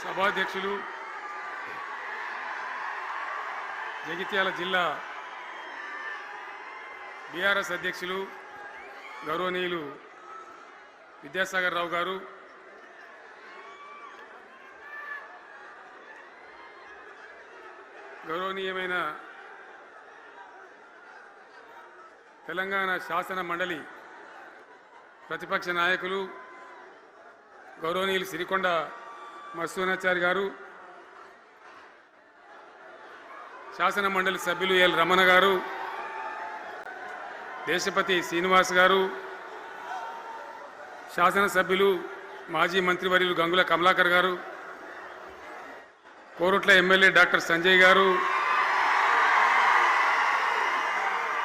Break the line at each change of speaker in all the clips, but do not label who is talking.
సభాధ్యక్షులు జగిత్యాల జిల్లా బీఆర్ఎస్ అధ్యక్షులు గౌరవనీయులు విద్యాసాగర్ రావు గారు, గౌరవనీయమైన తెలంగాణ శాసన మండలి ప్రతిపక్ష నాయకులు గౌరవనీయులు సిరికొండ మస్తూనాచారి గారు, శాసన మండలి సభ్యులు ఎల్ రమణ గారు, దేశపతి శ్రీనివాస్ గారు, శాసనసభ్యులు మాజీ మంత్రివర్యులు గంగుల కమలాకర్ గారు, కోరుట్ల ఎమ్మెల్యే డాక్టర్ సంజయ్ గారు,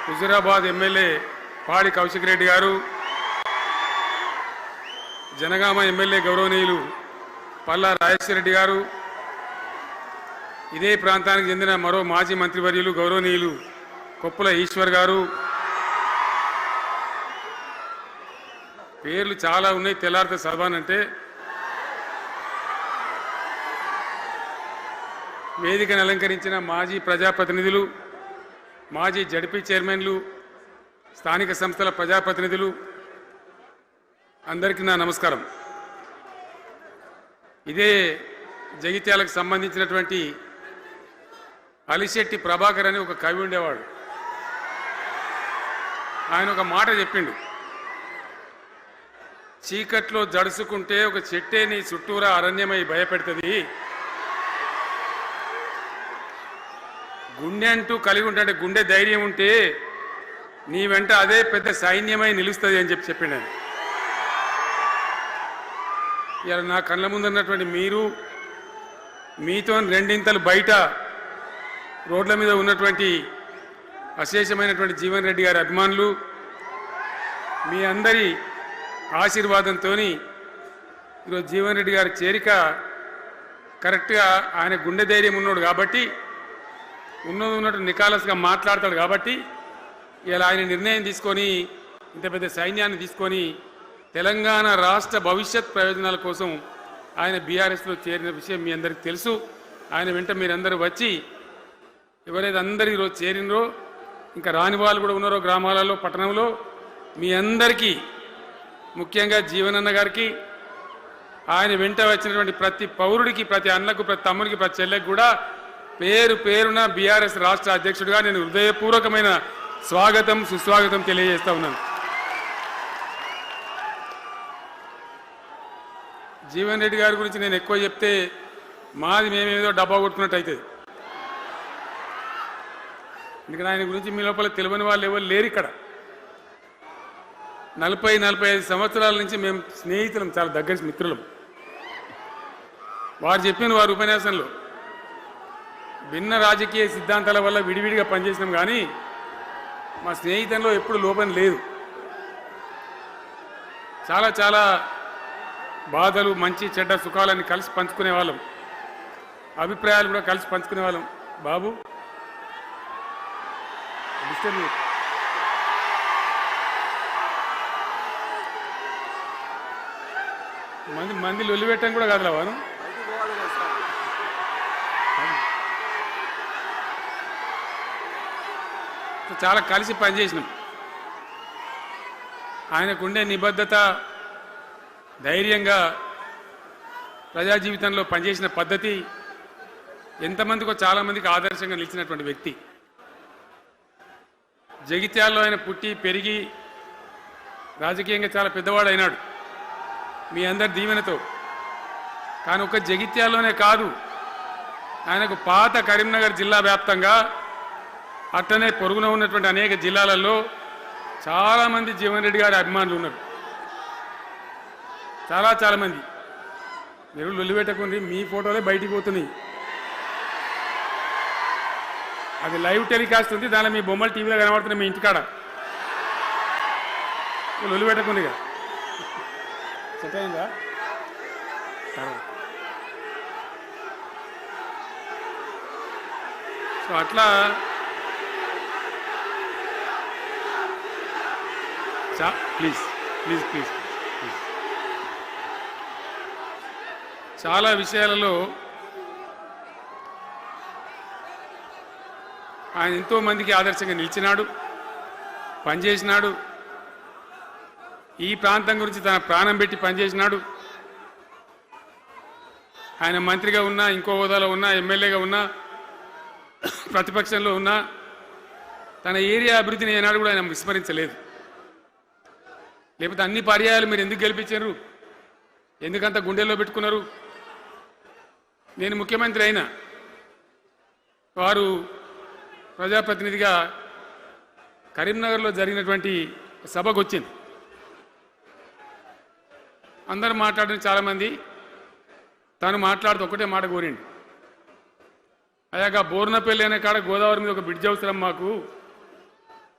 హుజురాబాద్ ఎమ్మెల్యే పాడి కౌశిక్ రెడ్డి గారు, జనగామ ఎమ్మెల్యే గౌరవనీయులు పల్లా రాజేశ్వర రెడ్డి గారు, ఇదే ప్రాంతానికి చెందిన మరో మాజీ మంత్రివర్యులు గౌరవనీయులు కొప్పుల ఈశ్వర్ గారు, పేర్లు చాలా ఉన్నాయి, తెల్లారితే చదవానంటే. వేదికను అలంకరించిన మాజీ ప్రజాప్రతినిధులు, మాజీ జడ్పీ చైర్మన్లు, స్థానిక సంస్థల ప్రజాప్రతినిధులు, అందరికీ నా నమస్కారం. ఇదే జగిత్యాలకు సంబంధించినటువంటి అలిశెట్టి ప్రభాకర్ అని ఒక కవి ఉండేవాడు. ఆయన ఒక మాట చెప్పిండు, చీకట్లో జడుసుకుంటే ఒక చెట్టే నీ చుట్టూరా అరణ్యమై భయపెడుతుంది, గుండె అంటూ కలిగి ఉంటే గుండె ధైర్యం ఉంటే నీ వెంట అదే పెద్ద సైన్యమై నిలుస్తుంది అని చెప్పిండు ఆయన. ఇలా నా కళ్ళ ముందున్నటువంటి మీరు, మీతో రెండింతలు బయట రోడ్ల మీద ఉన్నటువంటి అశేషమైనటువంటి జీవన్ రెడ్డి గారి అభిమానులు, మీ అందరి ఆశీర్వాదంతో ఈరోజు జీవన్ రెడ్డి గారి చేరిక కరెక్ట్గా, ఆయన గుండె ధైర్యం ఉన్నాడు కాబట్టి, ఉన్నట్టు నికాలస్గా మాట్లాడతాడు కాబట్టి ఇలా ఆయన నిర్ణయం తీసుకొని ఇంత పెద్ద సైన్యాన్ని తీసుకొని తెలంగాణ రాష్ట్ర భవిష్యత్ ప్రయోజనాల కోసం ఆయన బీఆర్ఎస్లో చేరిన విషయం మీ అందరికీ తెలుసు. ఆయన వెంట మీరందరూ వచ్చి, ఎవరైతే అందరూ ఈరోజు చేరినరో, ఇంకా రాని వాళ్ళు కూడా ఉన్నారో గ్రామాలలో పట్టణంలో, మీ అందరికీ ముఖ్యంగా జీవనన్న గారికి, ఆయన వెంట వచ్చినటువంటి ప్రతి పౌరుడికి, ప్రతి అన్నకు, ప్రతి తమ్ముడికి, ప్రతి చెల్లెకి కూడా పేరు పేరున బీఆర్ఎస్ రాష్ట్ర అధ్యక్షుడిగా నేను హృదయపూర్వకమైన స్వాగతం, సుస్వాగతం తెలియజేస్తా ఉన్నాను. జీవన్ రెడ్డి గారి గురించి నేను ఎక్కువ చెప్తే మాది మేమేదో డబ్బా కొట్టుకున్నట్టు అవుతుంది. ఎందుకంటే ఆయన గురించి మీ లోపల తెలియని వాళ్ళు ఎవరు లేరు ఇక్కడ. 40-45 సంవత్సరాల నుంచి మేము స్నేహితులం, చాలా దగ్గర మిత్రులం. వారు చెప్పిన వారి ఉపన్యాసంలో భిన్న రాజకీయ సిద్ధాంతాల వల్ల విడివిడిగా పనిచేసినాం, కానీ మా స్నేహితంలో ఎప్పుడు లోపం లేదు. చాలా చాలా బాధలు, మంచి చెడ్డ సుఖాలన్నీ కలిసి పంచుకునే వాళ్ళం, అభిప్రాయాలు కూడా కలిసి పంచుకునే వాళ్ళం. బాబు మంది లొల్లి పెట్టడం కూడా కాదులా వాను. చాలా కలిసి పనిచేసినాం. ఆయనకుండే నిబద్ధత, ధైర్యంగా ప్రజా జీవితంలో పనిచేసిన పద్ధతి ఎంతమందికో చాలామందికి ఆదర్శంగా నిలిచినటువంటి వ్యక్తి. జగిత్యాల్లో ఆయన పుట్టి పెరిగి రాజకీయంగా చాలా పెద్దవాడు అయినాడు మీ అందరి దీవెనతో. కానీ ఒక జగిత్యాల్లోనే కాదు, ఆయనకు పాత కరీంనగర్ జిల్లా వ్యాప్తంగా, అట్లనే పొరుగున ఉన్నటువంటి అనేక జిల్లాలలో చాలామంది జీవన్ రెడ్డి గారి అభిమానులు ఉన్నారు. చాలా మంది. మీరు లొల్లి పెట్టకుంది, మీ ఫోటోలే బయటికి పోతున్నాయి. అది లైవ్ టెలికాస్ట్ ఉంది, దానిలో మీ బొమ్మలు టీవీలో కనబడుతున్నాయి మీ ఇంటికాడ. లొల్లి పెట్టకుంది ఇక సెట్ అయిందా? సో అట్లా ప్లీజ్. చాలా విషయాలలో ఆయన ఎంతో మందికి ఆదర్శంగా నిలిచినాడు, పనిచేసినాడు. ఈ ప్రాంతం గురించి తన ప్రాణం పెట్టి పనిచేసినాడు. ఆయన మంత్రిగా ఉన్నా, ఇంకో హోదాలో ఉన్నా, ఎమ్మెల్యేగా ఉన్నా, ప్రతిపక్షంలో ఉన్నా తన ఏరియా అభివృద్ధిని ఏనాడు కూడా ఆయన విస్మరించలేదు. లేకపోతే అన్ని పర్యాయాలు మీరు ఎందుకు గెలిపించారు, ఎందుకంత గుండెల్లో పెట్టుకున్నారు? నేను ముఖ్యమంత్రి అయినా వారు ప్రజాప్రతినిధిగా కరీంనగర్లో జరిగినటువంటి సభకు వచ్చింది. అందరూ మాట్లాడిన చాలామంది, తాను మాట్లాడుతూ ఒకటే మాట కోరిండు, అయ్యాక బోర్నపల్లి అనే కాడ గోదావరి మీద ఒక బ్రిడ్జ్ అవసరం మాకు,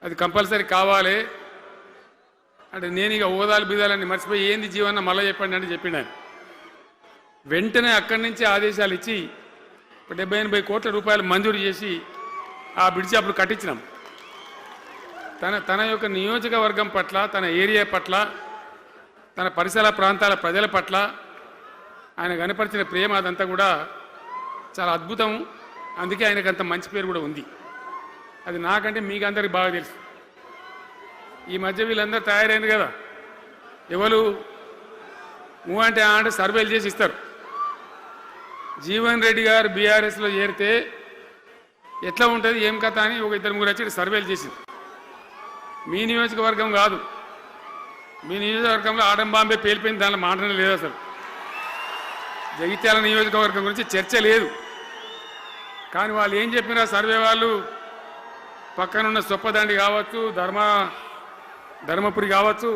అది కంపల్సరీ కావాలి అంటే నేను ఇక ఓదాలు బిదాలని మర్చిపోయి ఏంది జీవన్న మళ్ళీ చెప్పండి అంటే చెప్పిండు ఆయన. వెంటనే అక్కడి నుంచి ఆదేశాలు ఇచ్చి 70-80 కోట్ల రూపాయలు మంజూరు చేసి ఆ బ్రిడ్జి అప్పుడు కట్టించినాం. తన యొక్క నియోజకవర్గం పట్ల, తన ఏరియా పట్ల, తన పరిసర ప్రాంతాల ప్రజల పట్ల ఆయన కనపరిచిన ప్రేమ అదంతా కూడా చాలా అద్భుతం. అందుకే ఆయనకు అంత మంచి పేరు కూడా ఉంది. అది నాకంటే మీకు అందరికి బాగా తెలుసు. ఈ మధ్య వీళ్ళందరూ తయారైంది కదా, ఎవరు అంటే సర్వేలు చేసి ఇస్తారు. జీవన్ రెడ్డి గారు బీఆర్ఎస్లో చేరితే ఎట్లా ఉంటుంది ఏం కథ అని ఒక 2-3 వచ్చి సర్వేలు చేసింది. మీ నియోజకవర్గం కాదు, మీ నియోజకవర్గంలో ఆడం బాంబే పేలిపోయింది, దానిలో మాటనే లేదు. అసలు జగిత్యాల నియోజకవర్గం గురించి చర్చ లేదు. కానీ వాళ్ళు ఏం చెప్పినా సర్వే వాళ్ళు పక్కనున్న సొప్పదండి కావచ్చు, ధర్మపురి కావచ్చు,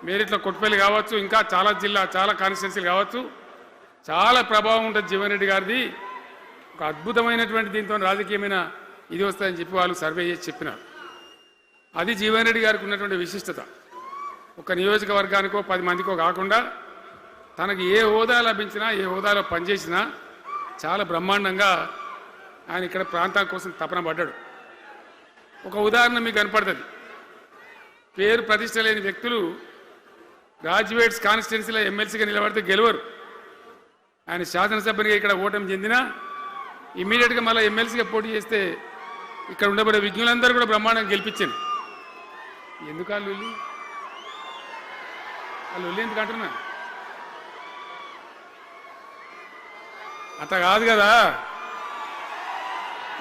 మేరిట్ల కొట్టుపల్లి కావచ్చు, ఇంకా చాలా కాన్స్టిట్యున్సీలు కావచ్చు, చాలా ప్రభావం ఉంటుంది జీవన్ రెడ్డి గారిది. ఒక అద్భుతమైనటువంటి దీంతో రాజకీయమైన ఇది వస్తుందని చెప్పి వాళ్ళు సర్వే చేసి చెప్పినారు. అది జీవన్ రెడ్డి గారికి ఉన్నటువంటి విశిష్టత. ఒక నియోజకవర్గానికో 10 మందికో కాకుండా తనకు ఏ హోదా లభించినా, ఏ హోదాలో పనిచేసినా చాలా బ్రహ్మాండంగా ఆయన ఇక్కడ ప్రాంతం కోసం తపన పడ్డాడు. ఒక ఉదాహరణ మీకు కనపడుతుంది. పేరు ప్రతిష్ట లేని వ్యక్తులు గ్రాడ్యుయేట్స్ కాన్స్టిట్యున్సీలో ఎమ్మెల్సీగా నిలబడితే గెలవరు. ఆయన శాసనసభ్యునిగా ఇక్కడ ఓటమి చెందినా ఇమ్మీడియట్గా మళ్ళీ ఎమ్మెల్సీగా పోటీ చేస్తే ఇక్కడ ఉండబడే విజ్ఞులందరూ కూడా బ్రహ్మాండంగా గెలిపించాను. ఎందుకు వాళ్ళు ఎందుకు అంటున్నా? అట్లా కాదు కదా,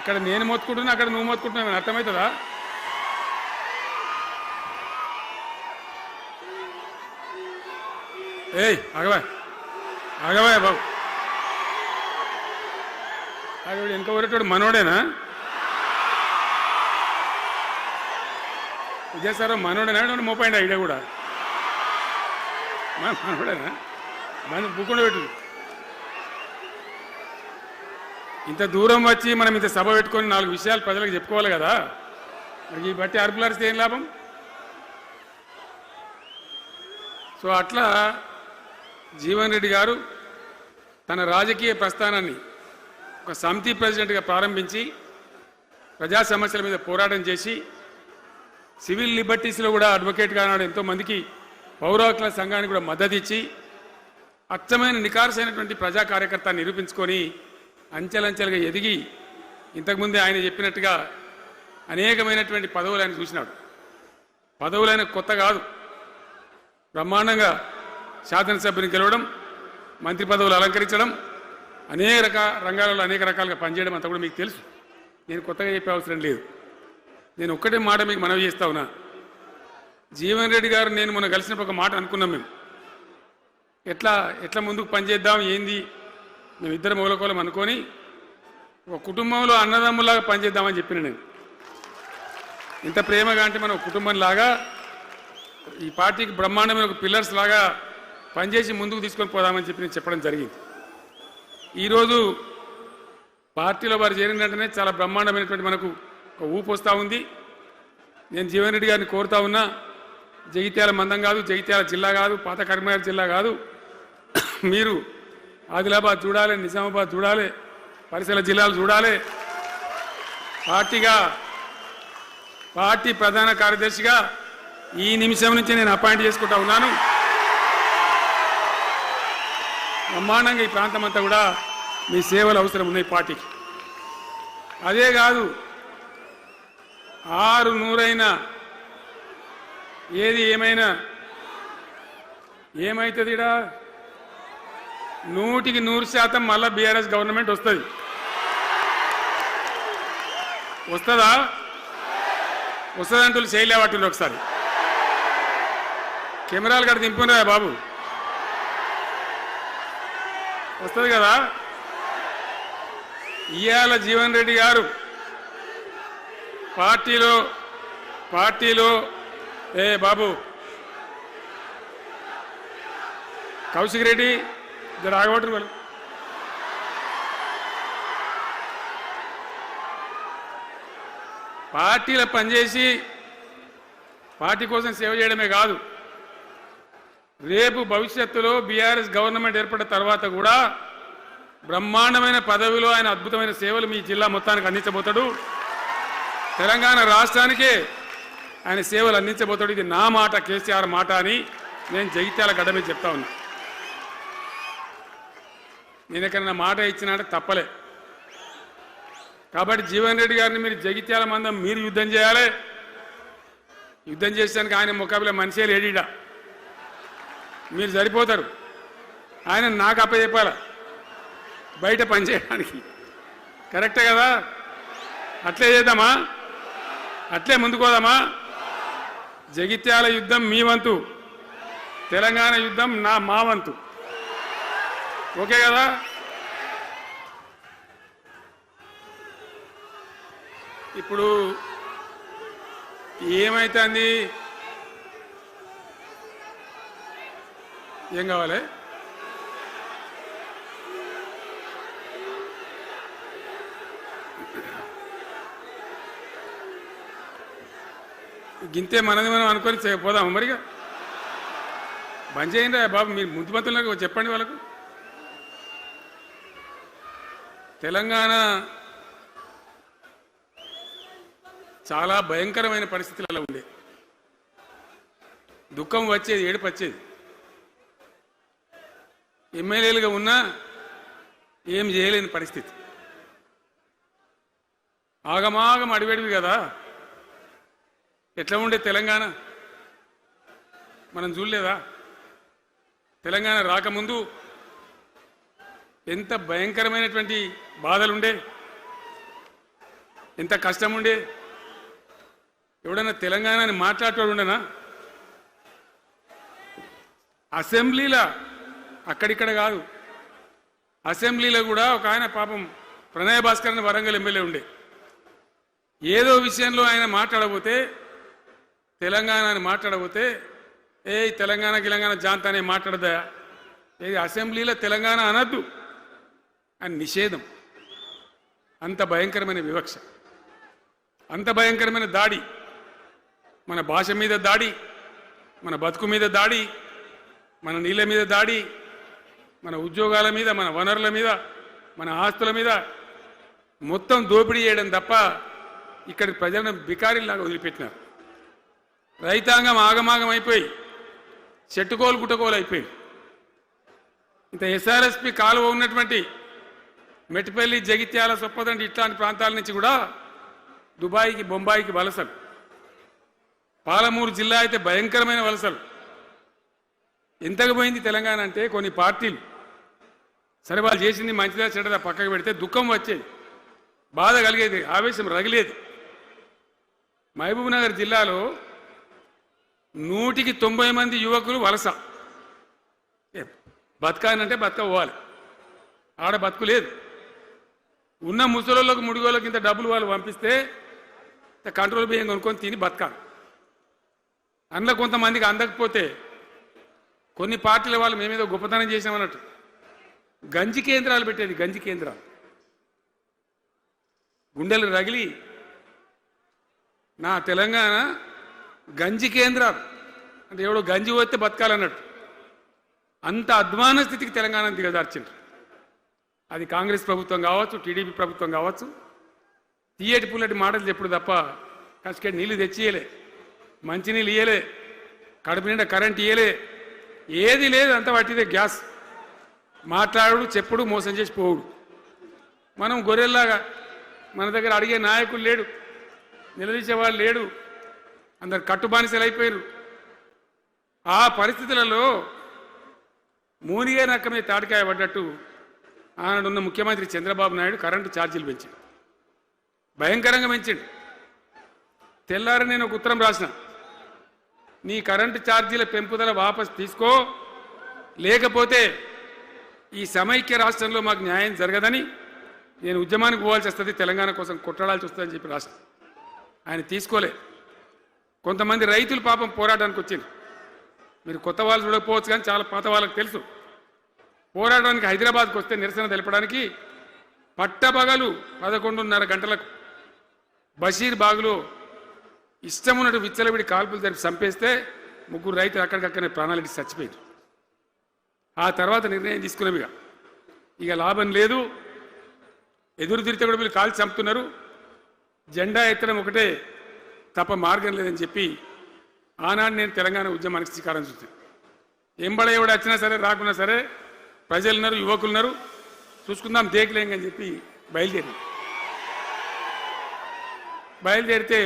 ఇక్కడ నేను మొత్తుకుంటున్నా, అక్కడ నువ్వు మొత్తుకుంటున్నావు, అర్థమవుతుందా? ఏయ్ ఆగవా బాబు, ఆగవాడు వెనక ఊరేటోడు మనోడేనా? విజయసారావు మనోడేనా? మోపాయిండి ఐడియా కూడా మనోడేనా? మన బుక్కుండా పెట్టు. ఇంత దూరం వచ్చి మనం ఇంత సభ పెట్టుకొని 4 విషయాలు ప్రజలకు చెప్పుకోవాలి కదా. మరి ఈ బట్టి అరుపులారిస్తే ఏం లాభం? సో అట్లా జీవన్ రెడ్డి గారు తన రాజకీయ ప్రస్థానాన్ని ఒక సమితి ప్రెసిడెంట్గా ప్రారంభించి ప్రజా సమస్యల మీద పోరాటం చేసి సివిల్ లిబర్టీస్లో కూడా అడ్వకేట్గా నాడు ఎంతోమందికి పౌర హక్కుల సంఘానికి కూడా మద్దతు ఇచ్చి అచ్చమైన నికార్సైనటువంటి ప్రజా కార్యకర్త నిరూపించుకొని అంచెలంచెలుగా ఎదిగి ఇంతకుముందే ఆయన చెప్పినట్టుగా అనేకమైనటువంటి పదవులు ఆయన చూసినాడు. పదవులైన కొత్త కాదు, బ్రహ్మాండంగా శాసనసభ్యుని గెలవడం, మంత్రి పదవులు అలంకరించడం, అనేక రంగాలలో అనేక రకాలుగా పనిచేయడం అంతా కూడా మీకు తెలుసు. నేను కొత్తగా చెప్పే అవసరం లేదు. నేను ఒక్కటే మాట మీకు మనవి చేస్తా ఉన్నా. జీవన్ రెడ్డి గారు నేను మొన్న కలిసినప్పుడు ఒక మాట అనుకున్నాం. మేము ఎట్లా ముందుకు పనిచేద్దాం ఏంది, మేమిద్దరం మూలకోలం అనుకొని ఒక కుటుంబంలో అన్నదమ్ములాగా పనిచేద్దామని చెప్పిన నేను. ఇంత ప్రేమగా అంటే మనం కుటుంబంలాగా ఈ పార్టీకి బ్రహ్మాండమైన ఒక పిల్లర్స్ లాగా పనిచేసి ముందుకు తీసుకొని పోదామని చెప్పి నేను చెప్పడం జరిగింది. ఈరోజు పార్టీలో వారు చేరిన వెంటనే చాలా బ్రహ్మాండమైనటువంటి మనకు ఒక ఊపు వస్తూ ఉంది. నేను జీవన్ రెడ్డి గారిని కోరుతా ఉన్నా, జగిత్యాల మందం కాదు, జగిత్యాల జిల్లా కాదు, పాత కరీంనగర్ జిల్లా కాదు, మీరు ఆదిలాబాద్ చూడాలి, నిజామాబాద్ చూడాలి, పరిసర జిల్లాలు చూడాలి. పార్టీ ప్రధాన కార్యదర్శిగా ఈ నిమిషం నుంచి నేను అపాయింట్ చేసుకుంటా ఉన్నాను. బ్రహ్మాండంగా ఈ ప్రాంతం అంతా కూడా మీ సేవలు అవసరం ఉన్నాయి పార్టీకి. అదే కాదు 600 ఏది ఏమైనా ఏమవుతుంది ఇడా 100% మళ్ళా బీఆర్ఎస్ గవర్నమెంట్ వస్తుంది. వస్తుందా? వస్తుందంటూ చేయలేవట్టుంది. ఒకసారి కెమెరాలు కడ దింపురా బాబు. వస్తుంది కదా. ఇవాళ జీవన్ రెడ్డి గారు పార్టీలో బాబు కౌశిక్ రెడ్డి రాగబట్టు వాళ్ళు పార్టీలో పనిచేసి పార్టీ కోసం సేవ చేయడమే కాదు, రేపు భవిష్యత్తులో బీఆర్ఎస్ గవర్నమెంట్ ఏర్పడిన తర్వాత కూడా బ్రహ్మాండమైన పదవిలో ఆయన అద్భుతమైన సేవలు మీ జిల్లా మొత్తానికి అందించబోతాడు. తెలంగాణ రాష్ట్రానికే ఆయన సేవలు అందించబోతాడు. ఇది నా మాట, కేసీఆర్ మాట అని నేను జగిత్యాల గడ్డ మీద చెప్తా ఉన్నా. నేను ఎక్కడన్నా మాట ఇచ్చినంటే తప్పలే. కాబట్టి జీవన్ రెడ్డి గారిని మీరు జగిత్యాల మందం మీరు యుద్ధం చేయాలి. యుద్ధం చేసానికి ఆయన ముఖాబిల మనిషే లేడీడా, మీరు సరిపోతారు. ఆయన నాకు అప్పచెప్పాల బయట పనిచేయడానికి. కరెక్టే కదా? అట్లే చేద్దామా? అట్లే ముందుకోదామా? జగిత్యాల యుద్ధం మీ వంతు, తెలంగాణ యుద్ధం మా వంతు. ఓకే కదా? ఇప్పుడు ఏమైతుంది? ఏం కావాలి? గింతే మనది మనం అనుకొని పోదాము. మరిగా బంద్ చేయండి బాబు. మీరు ముద్దుమంతులకు చెప్పండి వాళ్ళకు. తెలంగాణ చాలా భయంకరమైన పరిస్థితులలో ఉండే. దుఃఖం వచ్చేది, ఏడుపు వచ్చేది. ఎమ్మెల్యేలుగా ఉన్నా ఏం చేయలేని పరిస్థితి. ఆగమాగం అడివేడివి కదా. ఎట్లా ఉండే తెలంగాణ మనం చూడలేదా? తెలంగాణ రాకముందు ఎంత భయంకరమైనటువంటి బాధలుండే, ఎంత కష్టం ఉండే. ఎవడన్నా తెలంగాణని మాట్లాడేవాడు ఉండనా? అసెంబ్లీలో అక్కడిక్కడ కాదు, అసెంబ్లీలో కూడా ఒక ఆయన పాపం ప్రణయ్ భాస్కర్ అని వరంగల్ ఎమ్మెల్యే ఉండే. ఏదో విషయంలో ఆయన మాట్లాడబోతే, తెలంగాణని మాట్లాడబోతే తెలంగాణ జాంతానే మాట్లాడదా, ఏది అసెంబ్లీలో తెలంగాణ అనద్దు అని నిషేధం. అంత భయంకరమైన వివక్ష, అంత భయంకరమైన దాడి. మన భాష మీద దాడి, మన బతుకు మీద దాడి, మన నీళ్ళ మీద దాడి, మన ఉద్యోగాల మీద, మన వనరుల మీద, మన ఆస్తుల మీద మొత్తం దోపిడీ చేయడం తప్ప ఇక్కడి ప్రజలను బికారీలాగా వదిలిపెట్టినారు. రైతాంగం ఆగమాగం అయిపోయి చెట్టుకోలు గుట్టకోలు అయిపోయి. ఇంత ఎస్ఆర్ఎస్పి కాలువ ఉన్నటువంటి మెట్టిపల్లి, జగిత్యాల, సొప్పదండి ఇట్లాంటి ప్రాంతాల నుంచి కూడా దుబాయ్కి, బొంబాయికి వలసలు. పాలమూరు జిల్లా అయితే భయంకరమైన వలసలు. ఎంతకు పోయింది తెలంగాణ అంటే, కొన్ని పార్టీలు సరే వాళ్ళు చేసింది మంచిదా చెడ్డదా పక్కకు పెడితే దుఃఖం వచ్చేది, బాధ కలిగేది, ఆవేశం రగిలేది. మహబూబ్ నగర్ జిల్లాలో 100కి 90 మంది యువకులు వలస. బతకానంటే బతకపోవాలి, ఆడ బతుకు లేదు. ఉన్న ముసలోళ్ళకు, ముడిగోళ్ళకి ఇంత డబ్బులు వాళ్ళు పంపిస్తే కంట్రోల్ బియ్యం కొనుక్కొని తిని బతకాలి. అందులో కొంతమందికి అందకపోతే కొన్ని పార్టీల వాళ్ళు మేమేదో గొప్పతనం చేసామన్నట్టు గంజి కేంద్రాలు పెట్టేది. గంజి కేంద్రాలు గుండెలు రగిలి, నా తెలంగాణ గంజి కేంద్రాలు అంటే ఎవడో గంజి పోతే బతకాలన్నట్టు అంత అధ్వాన స్థితికి తెలంగాణ దిగజార్చిండ్రు. అది కాంగ్రెస్ ప్రభుత్వం కావచ్చు, టీడీపీ ప్రభుత్వం కావచ్చు. తీయటి పుల్లటి మాటలు చెప్పుడు తప్ప కష్కెట్ నీళ్ళు తెచ్చియలే, మంచినీళ్ళు ఇయ్యలే, కడుపు నిండా కరెంట్ ఇయ్యలే, ఏది లేదు. అంత పట్టిదే గ్యాస్. మాట్లాడు చెప్పుడు మోసం చేసి పోవుడు. మనం గొర్రెల్లాగా మన దగ్గర అడిగే నాయకులు లేడు, నిలదీసేవాళ్ళు లేడు, అందరు కట్టుబానిసలు అయిపోయారు. ఆ పరిస్థితులలో మూనిగే నక్క మీద తాటికాయ పడ్డట్టు ఆనాడున్న ముఖ్యమంత్రి చంద్రబాబు నాయుడు కరెంటు ఛార్జీలు పెంచాడు, భయంకరంగా పెంచాడు. తెల్లారి నేను ఒక ఉత్తరం రాసిన, నీ కరెంటు ఛార్జీల పెంపుదల వాపసు తీసుకో, లేకపోతే ఈ సమైక్య రాష్ట్రంలో మాకు న్యాయం జరగదని నేను ఉద్యమానికి పోవాల్సి వస్తుంది, తెలంగాణ కోసం కొట్లాడాల్సి వస్తుందని చెప్పి రాసిన. ఆయన తీసుకోలే. కొంతమంది రైతులు పాపం పోరాటానికి వచ్చింది. మీరు కొత్త వాళ్ళు చూడకపోవచ్చు, కానీ చాలా పాత వాళ్ళకి తెలుసు. పోరాటానికి హైదరాబాద్కి వస్తే నిరసన తెలపడానికి పట్టబగలు 11:30 గంటలకు బషీర్ బాగులో ఇష్టమున్నట్టు విచ్చలవిడి కాల్పులు జరిపి చంపేస్తే 3 రైతులు అక్కడికక్కడనే ప్రాణాలకి చచ్చిపోయారు. ఆ తర్వాత నిర్ణయం తీసుకునేవిగా ఇక లాభం లేదు, ఎదురు తిరిగితే కూడా వీళ్ళు కాల్చి చంపుతున్నారు, జెండా ఎత్తడం ఒకటే తప్ప మార్గం లేదని చెప్పి ఆనాడు నేను తెలంగాణ ఉద్యమానికి శ్రీకారం చుట్టాను. ఎంబడ ఎవడు వచ్చినా సరే రాకున్నా సరే ప్రజలున్నారు, యువకులున్నారు, చూసుకుందాం దేకలేం అని చెప్పి బయలుదేరితే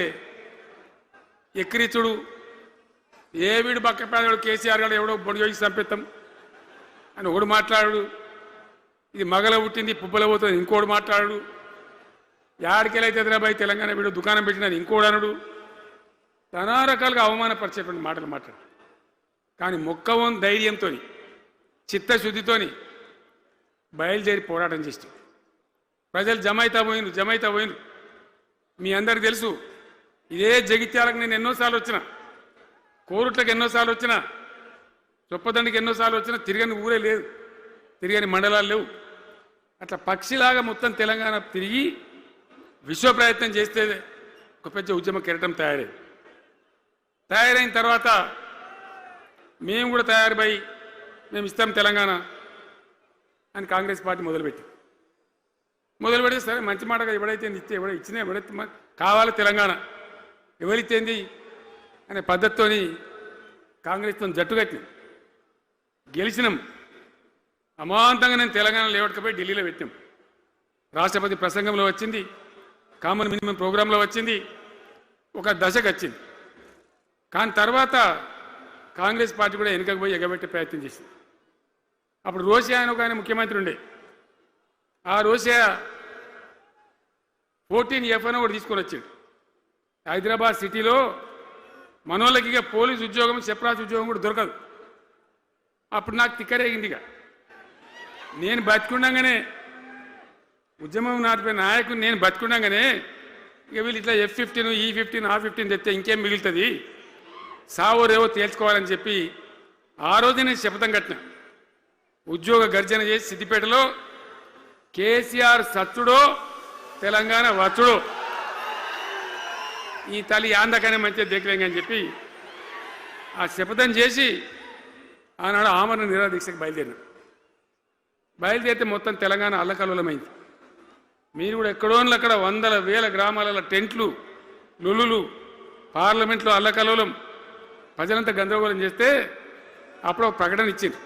ఎక్కిరిచుడు, ఏ వీడు పక్క పేదవాడు కేసీఆర్ గారు ఎవడో బొడి చేసి చంపేస్తాం అని ఒకడు మాట్లాడు, ఇది మగల పుట్టింది పుబ్బల పోతుంది ఇంకోడు మాట్లాడు, యాడికెళ్ళైతే హైదరాబాద్ తెలంగాణ వీడు దుకాణం పెట్టినది ఇంకోడు అనడు, నానా రకాలుగా అవమానపరిచేటువంటి మాటలు మాట్లాడు. కానీ మొక్కవం ధైర్యంతో చిత్తశుద్ధితో బయలుదేరి పోరాటం చేస్తాం. ప్రజలు జమైతా పోయిను. మీ అందరికి తెలుసు, ఇదే జగిత్యాలకు నేను ఎన్నోసార్లు వచ్చిన, కోరుట్లకు ఎన్నోసార్లు వచ్చిన, చొప్పదండికి ఎన్నోసార్లు వచ్చినా తిరగని ఊరే లేదు, తిరగని మండలాలు లేవు. అట్లా పక్షిలాగా మొత్తం తెలంగాణ తిరిగి విశ్వ ప్రయత్నం చేస్తే ఒక పెద్ద ఉద్యమ కెరటం తయారైన తర్వాత మేము కూడా తయారుపై మేము ఇస్తాం తెలంగాణ అని కాంగ్రెస్ పార్టీ మొదలుపెడితే సరే మంచి మాటగా ఎవడైతే ఇస్తే ఎవడైతే కావాలి తెలంగాణ ఎవరితేంది అనే పద్ధతితో కాంగ్రెస్తో జట్టు కట్టినాం, గెలిచినాం. అమాంతంగా నేను తెలంగాణ లేవట్టుకపోయి ఢిల్లీలో పెట్టాం. రాష్ట్రపతి ప్రసంగంలో వచ్చింది, కామన్ మినిమం ప్రోగ్రాంలో వచ్చింది, ఒక దశకు వచ్చింది. కానీ తర్వాత కాంగ్రెస్ పార్టీ కూడా వెనుకకు పోయి ఎగబెట్టే ప్రయత్నం చేసింది. అప్పుడు రోషియా అని ఒక ఆయన ముఖ్యమంత్రి ఉండే, ఆ రోషియా 14F అని ఒకటి తీసుకొని వచ్చాడు. హైదరాబాద్ సిటీలో మనోళ్ళకి ఇక పోలీసు ఉద్యోగం సెప్రాస్ ఉద్యోగం కూడా దొరకదు. అప్పుడు నాకు తిక్కరేగిందిగా, నేను బతికుండగానే ఉద్యమం నాటిపోయిన నాయకుని నేను బతికుండగానే ఇక వీళ్ళు ఇట్లా F-15 E-15 R-15 తెస్తే ఇంకేం మిగులుతుంది, సావో రేవో తేల్చుకోవాలని చెప్పి ఆ రోజు నేను శపథం కట్టిన. ఉద్యోగ గర్జన చేసి సిద్దిపేటలో కేసీఆర్ సచ్చుడో తెలంగాణ వచ్చుడో, ఈ తల్లి ఆందకనే మంచిగా దేకలేంగా అని చెప్పి ఆ శపథం చేసి ఆనాడు ఆమరణ నిరాహార దీక్షకు బయలుదేరితే మొత్తం తెలంగాణ అల్లకల్లోలమైంది. మీరు కూడా ఎక్కడోన్లు అక్కడ వందల వేల గ్రామాలలో టెంట్లు లులులు, పార్లమెంట్లో అల్లకల్లోలం, ప్రజలంతా గందరగోళం చేస్తే అప్పుడు ఒక ప్రకటన ఇచ్చింది.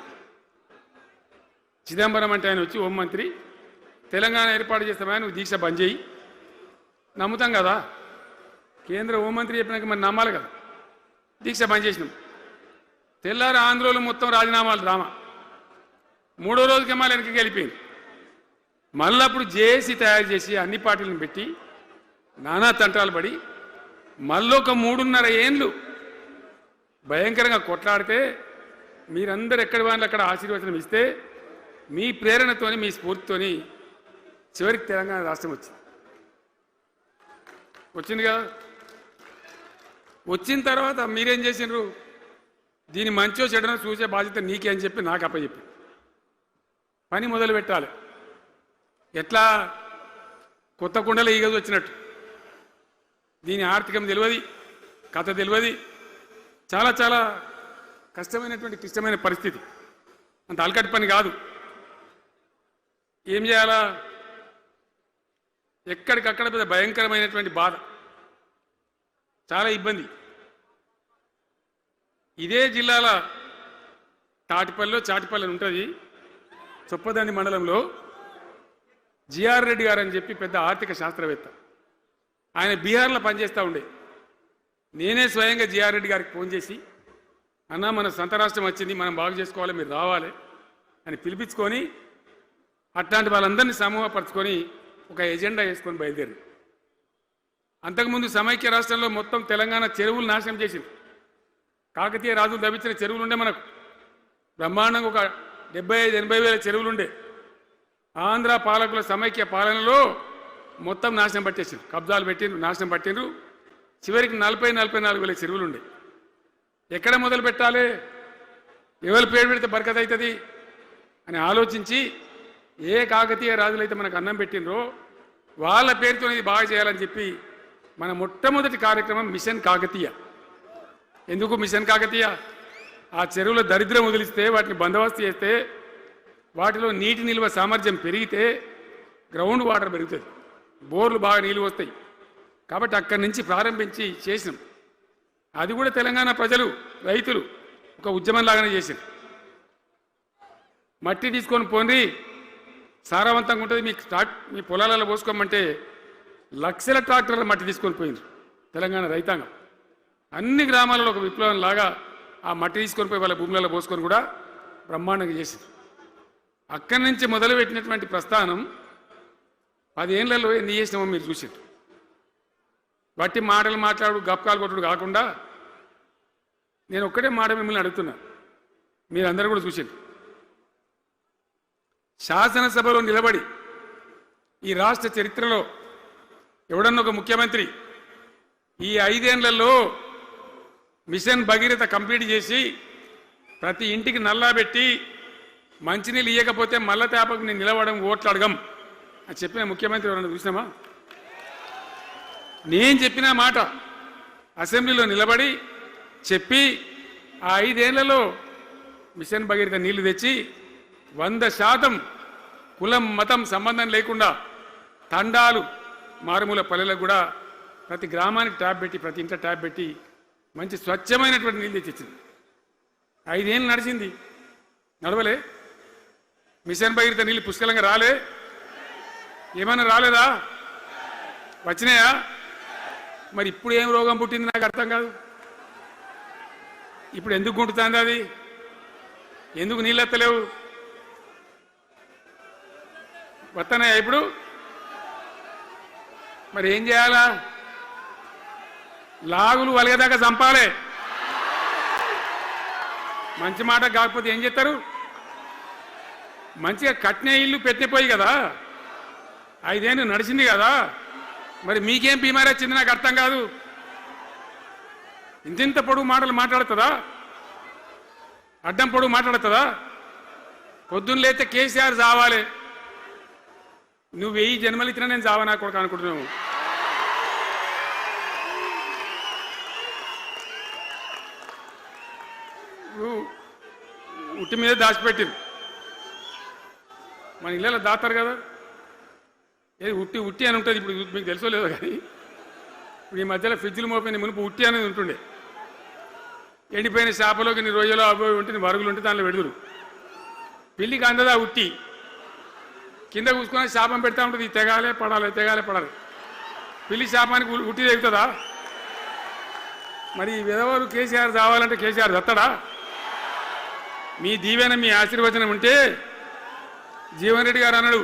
చిదంబరం అంటే ఆయన వచ్చి హోంమంత్రి, తెలంగాణ ఏర్పాటు చేస్తామని నువ్వు దీక్ష బంద్ చేయి. నమ్ముతాం కదా, కేంద్ర హోంమంత్రి చెప్పినాక మరి నమ్మాలి కదా. దీక్ష బంద్ చేసినాం. తెల్లారి ఆంధ్రోలు మొత్తం రాజీనామాలు డ్రామా. 3వ రోజుకి మళ్ళీ వెనక్కి వెళ్ళిపోయింది. మళ్ళీ అప్పుడు జేఏసీ తయారు చేసి అన్ని పార్టీలను పెట్టి నానా తంటాలు పడి మళ్ళొక 3.5 ఏళ్ళు భయంకరంగా కొట్లాడితే మీరందరూ ఎక్కడి వాళ్ళు అక్కడ ఆశీర్వచనం ఇస్తే మీ ప్రేరణతోని మీ స్ఫూర్తితోని చివరికి తెలంగాణ రాష్ట్రం వచ్చింది కదా. వచ్చిన తర్వాత మీరేం చేసినారు, దీని మంచో చెడనో చూసే బాధ్యత నీకే అని చెప్పి నాకు అప్పచెప్పి పని మొదలు పెట్టాలి. ఎట్లా కొత్త కుండలో ఈగదు వచ్చినట్టు, దీని ఆర్థికం తెలియదు, కథ తెలియదు, చాలా చాలా కష్టమైనటువంటి క్లిష్టమైన పరిస్థితి, అంత అలకటి పని కాదు. ఏం చేయాలా, ఎక్కడికక్కడ పెద్ద భయంకరమైనటువంటి బాధ, చాలా ఇబ్బంది. ఇదే జిల్లాల చాటిపల్లి ఉంటుంది, చొప్పదండి మండలంలో జిఆర్ రెడ్డి గారు అని చెప్పి పెద్ద ఆర్థిక శాస్త్రవేత్త. ఆయన బీహార్లో పనిచేస్తూ ఉండే. నేనే స్వయంగా జిఆర్ రెడ్డి గారికి ఫోన్ చేసి, అన్న మన సొంత రాష్ట్రం వచ్చింది, మనం బాగు చేసుకోవాలి, మీరు రావాలి అని పిలిపించుకొని అట్లాంటి వాళ్ళందరినీ సమూహపరచుకొని ఒక ఎజెండా వేసుకొని బయలుదేరి. అంతకుముందు సమైక్య రాష్ట్రంలో మొత్తం తెలంగాణ చెరువులు నాశనం చేసింది. కాకతీయ రాజులు తవ్వించిన చెరువులు ఉండే మనకు బ్రహ్మాండంగా ఒక 75-80 వేల చెరువులు ఉండే. ఆంధ్ర పాలకుల సమైక్య పాలనలో మొత్తం నాశనం పట్టేసింది. కబ్జాలు పెట్టిండ్రు, నాశనం పట్టిండ్రు. చివరికి 40-44 వేల చెరువులు ఉండే. ఎక్కడ మొదలు పెట్టాలి, ఎవరి పేరు పెడితే బరకత అవుతుంది అని ఆలోచించి ఏ కాకతీయ రాజులైతే మనకు అన్నం పెట్టినరో వాళ్ళ పేరుతో ఇది బాగా చేయాలని చెప్పి మన మొట్టమొదటి కార్యక్రమం మిషన్ కాకతీయ. ఎందుకు మిషన్ కాకతీయ? ఆ చెరువుల దరిద్రం వదిలిస్తే, వాటిని బందోబస్తు చేస్తే, వాటిలో నీటి నిల్వ సామర్థ్యం పెరిగితే గ్రౌండ్ వాటర్ పెరుగుతుంది, బోర్లు బాగా నీళ్ళు వస్తాయి. కాబట్టి అక్కడి నుంచి ప్రారంభించి చేసినాం. అది కూడా తెలంగాణ ప్రజలు, రైతులు ఒక ఉద్యమంలాగానే చేసింది. మట్టి తీసుకొని పోండి, సారవంతంగా ఉంటుంది, మీ పొలాలలో పోసుకోమంటే లక్షల ట్రాక్టర్ల మట్టి తీసుకొని పోయింది తెలంగాణ రైతాంగం. అన్ని గ్రామాలలో ఒక విప్లవం లాగా ఆ మట్టి తీసుకొని పోయి వాళ్ళ భూములలో పోసుకొని కూడా బ్రహ్మాండంగా చేసింది. అక్కడి నుంచి మొదలుపెట్టినటువంటి ప్రస్థానం 10 ఏళ్లలో ఎన్ని చేసినామో మీరు చూసారు. బట్టి మాటలు మాట్లాడు, గప్కాలు కొట్టుడు కాకుండా నేను ఒక్కటే మాట మిమ్మల్ని అడుగుతున్నా, మీరందరూ కూడా చూసారు. శాసనసభలో నిలబడి ఈ రాష్ట్ర చరిత్రలో ఎవడన్నా ఒక ముఖ్యమంత్రి ఈ 5 ఏళ్లలో మిషన్ భగీరథ కంప్లీట్ చేసి ప్రతి ఇంటికి నల్లా పెట్టి మంచినీళ్ళు ఇవ్వకపోతే మల్ల తేపకు నేను నిలవడం, ఓట్లు అడగం అని చెప్పిన ముఖ్యమంత్రి ఎవరన్నా చూసినామా? నేను చెప్పిన మాట అసెంబ్లీలో నిలబడి చెప్పి ఆ 5 ఏళ్లలో మిషన్ భగీరథ నీళ్లు తెచ్చి 100% కులం మతం సంబంధం లేకుండా తండాలు మారుమూల పల్లెలకు కూడా ప్రతి గ్రామానికి ట్యాప్ పెట్టి, ప్రతి ఇంట్లో ట్యాప్ పెట్టి మంచి స్వచ్ఛమైనటువంటి నీళ్ళు తెచ్చిచ్చింది. 5 ఏళ్ళు నడిచింది, నడవలే. మిషన్ భగీరథ నీళ్ళు పుష్కలంగా రాలే? ఏమన్నా రాలేదా? వచ్చినాయా? మరి ఇప్పుడు ఏం రోగం పుట్టింది నాకు అర్థం కాదు. ఇప్పుడు ఎందుకు గుంటుతుంది అది? ఎందుకు నీళ్ళు ఎత్తలేవు? వస్తున్నాయా ఇప్పుడు? మరి ఏం చేయాలా? లాగులు వలిగేదాకా చంపాలే. మంచి మాట కాకపోతే ఏం చేస్తారు? మంచిగా కట్నే ఇల్లు పెట్టిపోయి కదా, 5 ఏళ్ళు నడిచింది కదా, మరి మీకేం బీమారీ వచ్చింది నాకు అర్థం కాదు. ఇంతింత పొడుగు మాటలు మాట్లాడుతుందా? అడ్డం పొడుగు మాట్లాడుతుందా? పొద్దున్న లేతే కేసీఆర్ చావాలి, నువ్వు 1000 జన్మలు ఇచ్చినా నేను చావా నాకు కూడా అనుకుంటున్నావు. ఉట్టి మీద దాచిపెట్టింది. మన ఇళ్ళలో దాతారు కదా, ఏది ఉట్టి ఉట్టి అని ఉంటుంది. ఇప్పుడు మీకు తెలుసో లేదో కానీ ఇప్పుడు ఈ మధ్యలో ఫ్రిడ్జ్లు మోపోయిన మునుపు ఉట్టి అనేది ఉంటుండే. ఎండిపోయిన చేపలోకి నీ రొయ్యలో అవి ఉంటే వరుగులు ఉంటే దానిలో పెడుదురు. పిల్లికి అందదా ఉట్టి, కింద కూసుకొని శాపం పెడతా ఉంటుంది, తెగాలే పడాలి, తెగాలే పడాలి. పిల్లి శాపానికి ఉట్టి తెగుతుందా? మరి విధవలు కేసీఆర్ చావాలంటే కేసీఆర్ చస్తాడా? మీ దీవెన, మీ ఆశీర్వచనం ఉంటే జీవన్ రెడ్డి గారు అన్నాడు,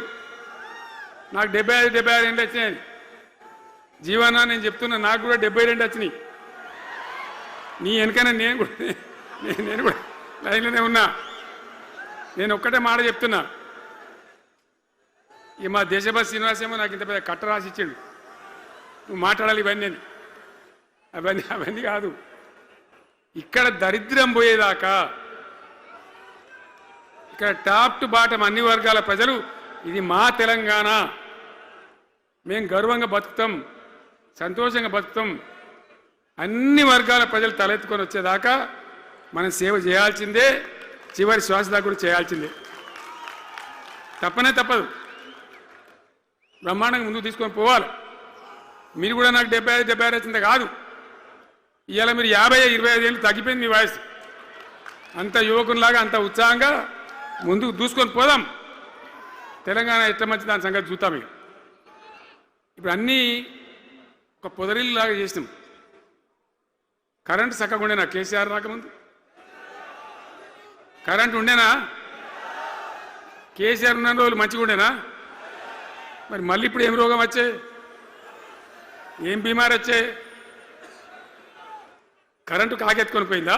నాకు 75-76 ఏళ్ళు వచ్చినాయి. జీవనా నేను చెప్తున్నా, నాకు కూడా 72 వచ్చినాయి. నీ వెనకనే నేను కూడా లైన్లోనే ఉన్నా. నేను ఒక్కటే మాట చెప్తున్నా, ఇక మా దేశభా శ్రీనివాస్ ఏమో నాకు ఇంత పెద్ద కట్ట రాసి ఇచ్చాడు, నువ్వు మాట్లాడాలి ఇవన్నీ అని. అవన్నీ కాదు. ఇక్కడ దరిద్రం పోయేదాకా, ఇక్కడ టాప్ టు బాటం అన్ని వర్గాల ప్రజలు ఇది మా తెలంగాణ, మేము గర్వంగా బతుకుతాం, సంతోషంగా బతుకుతాం, అన్ని వర్గాల ప్రజలు తలెత్తుకొని వచ్చేదాకా మనం సేవ చేయాల్సిందే, చివరి శ్వాస దాకా కూడా చేయాల్సిందే. తప్పనే తప్పదు. బ్రహ్మాండంగా ముందుకు తీసుకొని పోవాలి. మీరు కూడా నాకు 75-76 వచ్చింది కాదు, ఇవాళ మీరు 50-25 ఏళ్ళు తగ్గిపోయింది మీ వయసు. అంత యువకునిలాగా అంత ఉత్సాహంగా ముందుకు దూసుకొని పోదాం. తెలంగాణ ఎట్లా మంచి దాని సంగతి చూద్దాం. ఇప్పుడు అన్నీ ఒక పొదరిల్లాగా చేసినాం. కరెంటు చక్కగా ఉండేనా కేసీఆర్ రాకముందు? కరెంటు ఉండేనా? కేసీఆర్ ఉన్న రోజులు మంచిగా ఉండేనా? మరి మళ్ళీ ఇప్పుడు ఏం రోగం వచ్చే, ఏం బీమారు వచ్చే? కరెంటు కాకెత్తుకొని పోయిందా?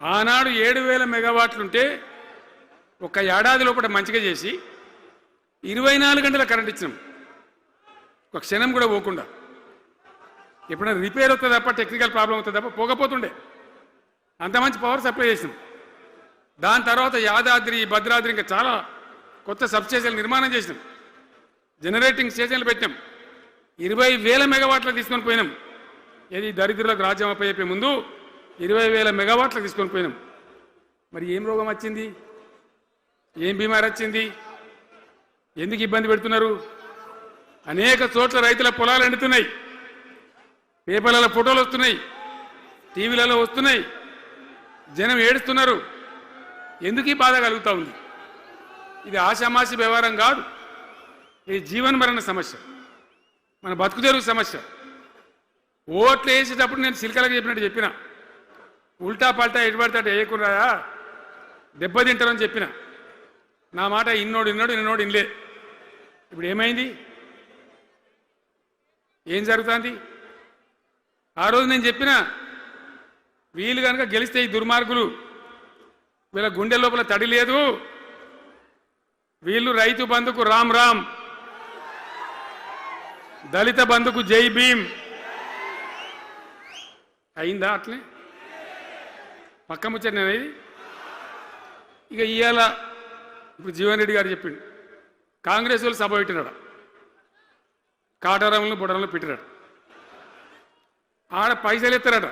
ఆనాడు 7,000 మెగావాట్లుంటే ఒక ఏడాది లోపల మంచిగా చేసి 24 గంటల కరెంట్ ఇచ్చినాం, ఒక క్షణం కూడా పోకుండా. ఎప్పుడైనా రిపేర్ అవుతుంది తప్ప, టెక్నికల్ ప్రాబ్లం అవుతుంది తప్ప పోకపోతుండే. అంత మంచి పవర్ సప్లై చేసినాం. దాని తర్వాత యాదాద్రి, భద్రాద్రి ఇంకా చాలా కొత్త సబ్స్టేషన్లు నిర్మాణం చేసినాం. జనరేటింగ్ స్టేషన్లు పెట్టాం. 20,000 మెగావాట్లకు తీసుకొని పోయినాం. ఏది దరిద్రులకు రాజ్యం అప్పయ్యే ముందు 20,000 మెగావాట్లకు తీసుకొని పోయినాం. మరి ఏం రోగం వచ్చింది? ఏం బీమారు వచ్చింది? ఎందుకు ఇబ్బంది పెడుతున్నారు? అనేక చోట్ల రైతుల పొలాలు ఎండుతున్నాయి, పేపర్లలో ఫోటోలు వస్తున్నాయి, టీవీలలో వస్తున్నాయి, జనం ఏడుస్తున్నారు. ఎందుకు ఈ బాధ కలుగుతూ ఉంది? ఇది ఆషామాషి వ్యవహారం కాదు. ఇది జీవన మరణ సమస్య, మన బతుకు తెరువు సమస్య. ఓట్లు వేసేటప్పుడు నేను సిల్కలకు చెప్పినట్టు చెప్పిన, ఉల్టా పల్టా ఎటుపడితే వేయకుండా దెబ్బతింటారని చెప్పిన. నా మాట ఇన్నోడు ఇన్నలే. ఇప్పుడు ఏమైంది? ఏం జరుగుతుంది? ఆ రోజు నేను చెప్పిన, వీళ్ళు కనుక గెలిస్తే ఈ దుర్మార్గులు, వీళ్ళ గుండె లోపల తడి లేదు, వీళ్ళు రైతు బంధుకు రామ్ రామ్, దళిత బంధుకు జై భీమ్. అయిందా? అట్లే పక్క ముచ్చట ఇది. ఇక ఇవాళ ఇప్పుడు జీవన్ రెడ్డి గారు చెప్పిండు, కాంగ్రెస్ వాళ్ళు సభ పెట్టినాడు, కాటారంలో బుడరంలో పెట్టినాడు. ఆడ పైసలు ఎత్తారట.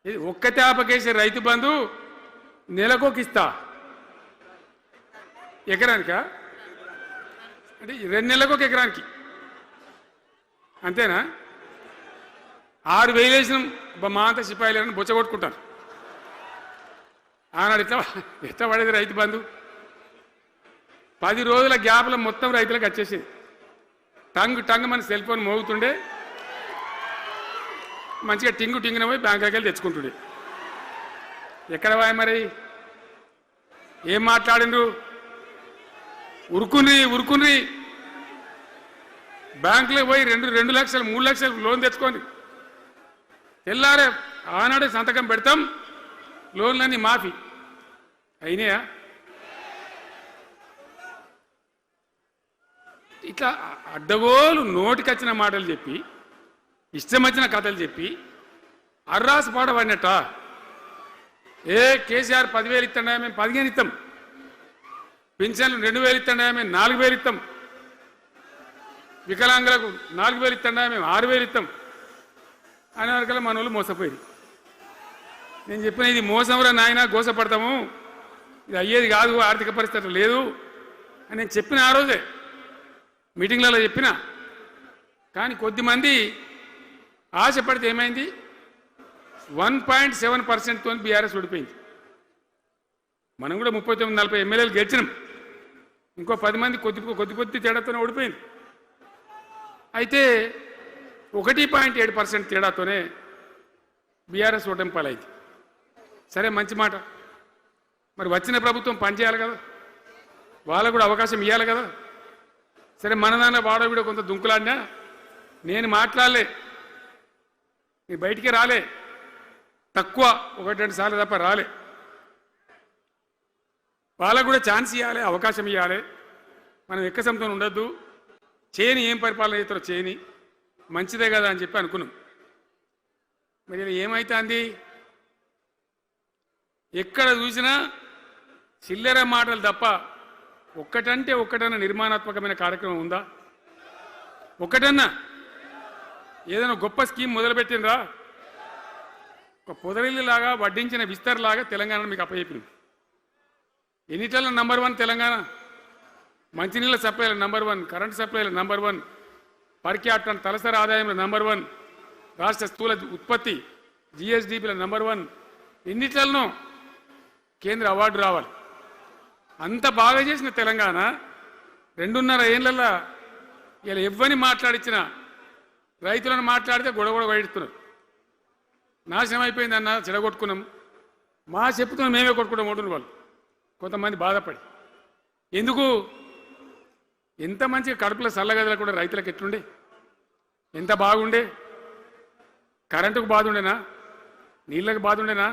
ఇది ఒక్క తేపకేసే రైతు బంధు నెలకొక ఇస్తా, ఎకరానికా అంటే 2 నెలలకు ఒక ఎకరానికి అంతేనా? 6,000 వేసినాం. మా అంత సిపాయిలను బొచ్చగొట్టుకుంటారు. ఆనాడు ఎట్లా పడేది రైతు బంధు? 10 రోజుల గ్యాప్లో మొత్తం రైతులకు వచ్చేసేది. టంగ్ మన సెల్ ఫోన్ మోగుతుండే, మంచిగా టింగున పోయి బ్యాంకులకి వెళ్ళి తెచ్చుకుంటుండే. ఎక్కడ పోయి మరి? ఏం మాట్లాడిండ్రు? ఉరుకుని బ్యాంకులో పోయి 2 లక్షలు 3 లక్షలు లోన్ తెచ్చుకోండి. తెల్లారే ఆనాడే సంతకం పెడతాం, లోన్లన్నీ మాఫీ అయినాయా? ఇట్లా అడ్డగోలు నోటికొచ్చిన మాటలు చెప్పి, ఇష్టం వచ్చిన కథలు చెప్పి అర్రాసు పాడబడినట్ట. కేసీఆర్ 10,000 ఇస్తాడా, మేము 15 ఇస్తాం. పింఛన్లు 2,000 ఇస్తాడా, మేము 4,000 ఇస్తాం. వికలాంగులకు 4,000 ఇస్తాడా, మేము 6,000 ఇస్తాం అనే వరకల్లా మన వాళ్ళు మోసపోయింది. నేను చెప్పిన, ఇది మోసంరా నాయన, గోసపడతాము, ఇది అయ్యేది కాదు, ఆర్థిక పరిస్థితులు లేదు అని నేను చెప్పిన. ఆ రోజే మీటింగ్లలో చెప్పిన. కానీ కొద్దిమంది ఆశపడితే ఏమైంది? 1.7%తో బీఆర్ఎస్ ఓడిపోయింది. మనం కూడా 39-40 ఎమ్మెల్యేలు గెలిచినాం. ఇంకో 10 మంది కొద్ది తేడాతోనే ఓడిపోయింది. అయితే 1.7% తేడాతోనే బీఆర్ఎస్ ఓటమి పాలైంది. సరే, మంచి మాట. మరి వచ్చిన ప్రభుత్వం పనిచేయాలి కదా, వాళ్ళకు కూడా అవకాశం ఇవ్వాలి కదా. సరే, మన దాన్ని వాడవిడ కొంత దుంకులాడినా నేను మాట్లాడలే, నీ బయటికి రాలే, తక్కువ 1-2 సార్లు తప్ప రాలే. వాళ్ళకు కూడా ఛాన్స్ ఇవ్వాలి, అవకాశం ఇవ్వాలి. మనం ఎక్కసంతో ఉండొద్దు. చేయని ఏం పరిపాలన చేస్తారో చేయని, మంచిదే కదా అని చెప్పి అనుకున్నాం. మరి ఏమైతుంది? ఎక్కడ చూసినా చిల్లర మాటలు తప్ప ఒక్కటన్నా నిర్మాణాత్మకమైన కార్యక్రమం ఉందా? ఒక్కటన్నా ఏదైనా గొప్ప స్కీమ్ మొదలుపెట్టినరా? ఒక పొదరిల్లులాగా వడ్డించిన విస్తరలాగా తెలంగాణ మీకు అప్పచెప్పింది. ఎన్నిట్లలో నంబర్ 1 తెలంగాణ. మంచినీళ్ళ సప్లైల నంబర్ 1, కరెంటు సప్లైల నంబర్ 1, పర్ క్యాపిటల్ తలసరి ఆదాయంలో నంబర్ 1, రాష్ట్ర స్థూల ఉత్పత్తి జిఎస్డిపిల నంబర్ 1. ఎన్నిట్లలో కేంద్ర అవార్డు రావాలి. అంత బాగా చేసిన తెలంగాణ 2.5 ఏళ్లలో ఇలా ఎవ్వని మాట్లాడించినా రైతులను మాట్లాడితే గొడవ బయటతున్నారు. నాశనం అయిపోయిందన్న చెడగొట్టుకున్నాం, మా చెప్పుతున్నాం మేమే కొట్టుకుంటాం ఓటున్న వాళ్ళు కొంతమంది బాధపడి. ఎందుకు ఎంత మంచిగా కడుపులో చల్లగదలు కూడా రైతులకు ఎట్లుండే, ఎంత బాగుండే, కరెంటుకు బాధ ఉండేనా, నీళ్ళకి బాధ ఉండేనా?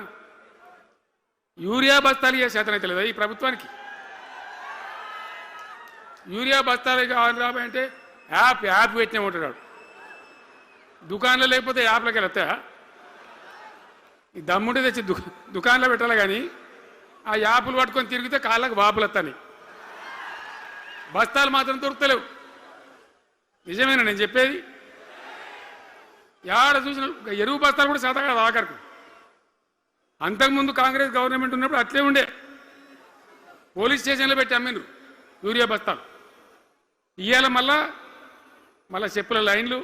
యూరియా బస్తాలు ఇయ్యే శాతం అయితే లేదా ఈ ప్రభుత్వానికి? యూరియా బస్తాలు కావాలి రాబోయంటే యాప్ పెట్టినే ఉంటాడు. దుకాణంలో లేకపోతే యాప్లోకి వెళ్తాయా? ఈ దమ్ముంటే తెచ్చి దుకాణంలో పెట్టాలి, కానీ ఆ యాప్లు పట్టుకొని తిరిగితే కాళ్ళకు వాపులు వస్తాయి, బస్తాలు మాత్రం దొరుకుతలేవు. నిజమేనా నేను చెప్పేది? యాడ చూసిన ఎరువు బస్తాలు కూడా శాతం కాదు ఆఖరికి. అంతకుముందు కాంగ్రెస్ గవర్నమెంట్ ఉన్నప్పుడు అట్లే ఉండే, పోలీస్ స్టేషన్లో పెట్టి అమ్మిండ్రు యూరియా బస్తాలు. ఇవాళ మళ్ళా చెప్పుల లైన్లు,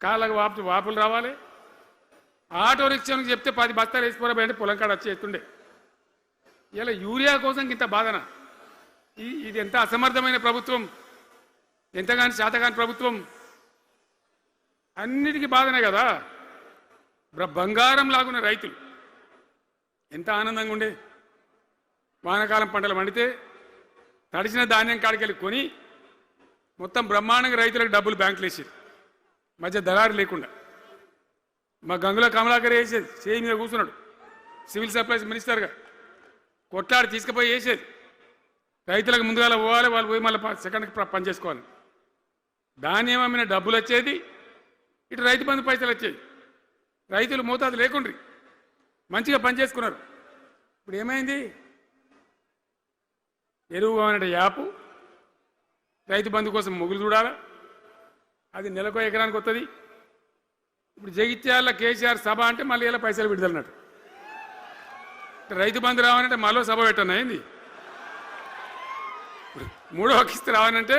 కాళ్ళకు వాపులు రావాలి. ఆటో రిక్షానికి చెప్తే 10 బస్తాలు వేసుకోరాబోయంటే పొలం కాడ వచ్చి ఎత్తుండే. ఇలా యూరియా కోసం ఇంత బాధన? ఇది ఎంత అసమర్థమైన ప్రభుత్వం, ఎంతగాని శాతగాని ప్రభుత్వం. అన్నిటికీ బాధనే కదా. బంగారం లాగున్న రైతులు ఎంత ఆనందంగా ఉండే. వానాకాలం పంటలు పండితే తడిసిన ధాన్యం కాడికెళ్ళి కొని మొత్తం బ్రహ్మాండంగా రైతులకు డబ్బులు బ్యాంకులు వేసేది, మధ్య దళారు లేకుండా. మా గంగుల కమలాకర్ వేసేది, చేయి మీద కూర్చున్నాడు సివిల్ సప్లైస్ మినిస్టర్గా, కొట్లాడి తీసుకుపోయి వేసేది. రైతులకు ముందుగా పోవాలి, వాళ్ళు పోయి మళ్ళీ సెకండ్కి పని చేసుకోవాలి. ధాన్యం అమ్మిన డబ్బులు వచ్చేది, ఇటు రైతు బంధు పైసలు వచ్చేది. రైతులు మోతాదు లేకుండ్రి, మంచిగా పనిచేసుకున్నారు. ఇప్పుడు ఏమైంది? ఎరువు అనే యాపు, రైతు బంధు కోసం మొగులు చూడాలా, అది నెలకో ఎకరానికి వస్తుంది. ఇప్పుడు జగిత్యాల కేసీఆర్ సభ అంటే మళ్ళీ ఇలా పైసలు విడుదలన్నట్టు. రైతు బంధు రావాలంటే మళ్ళీ సభ పెట్టను అయింది. 3వ కిస్తీ రావాలంటే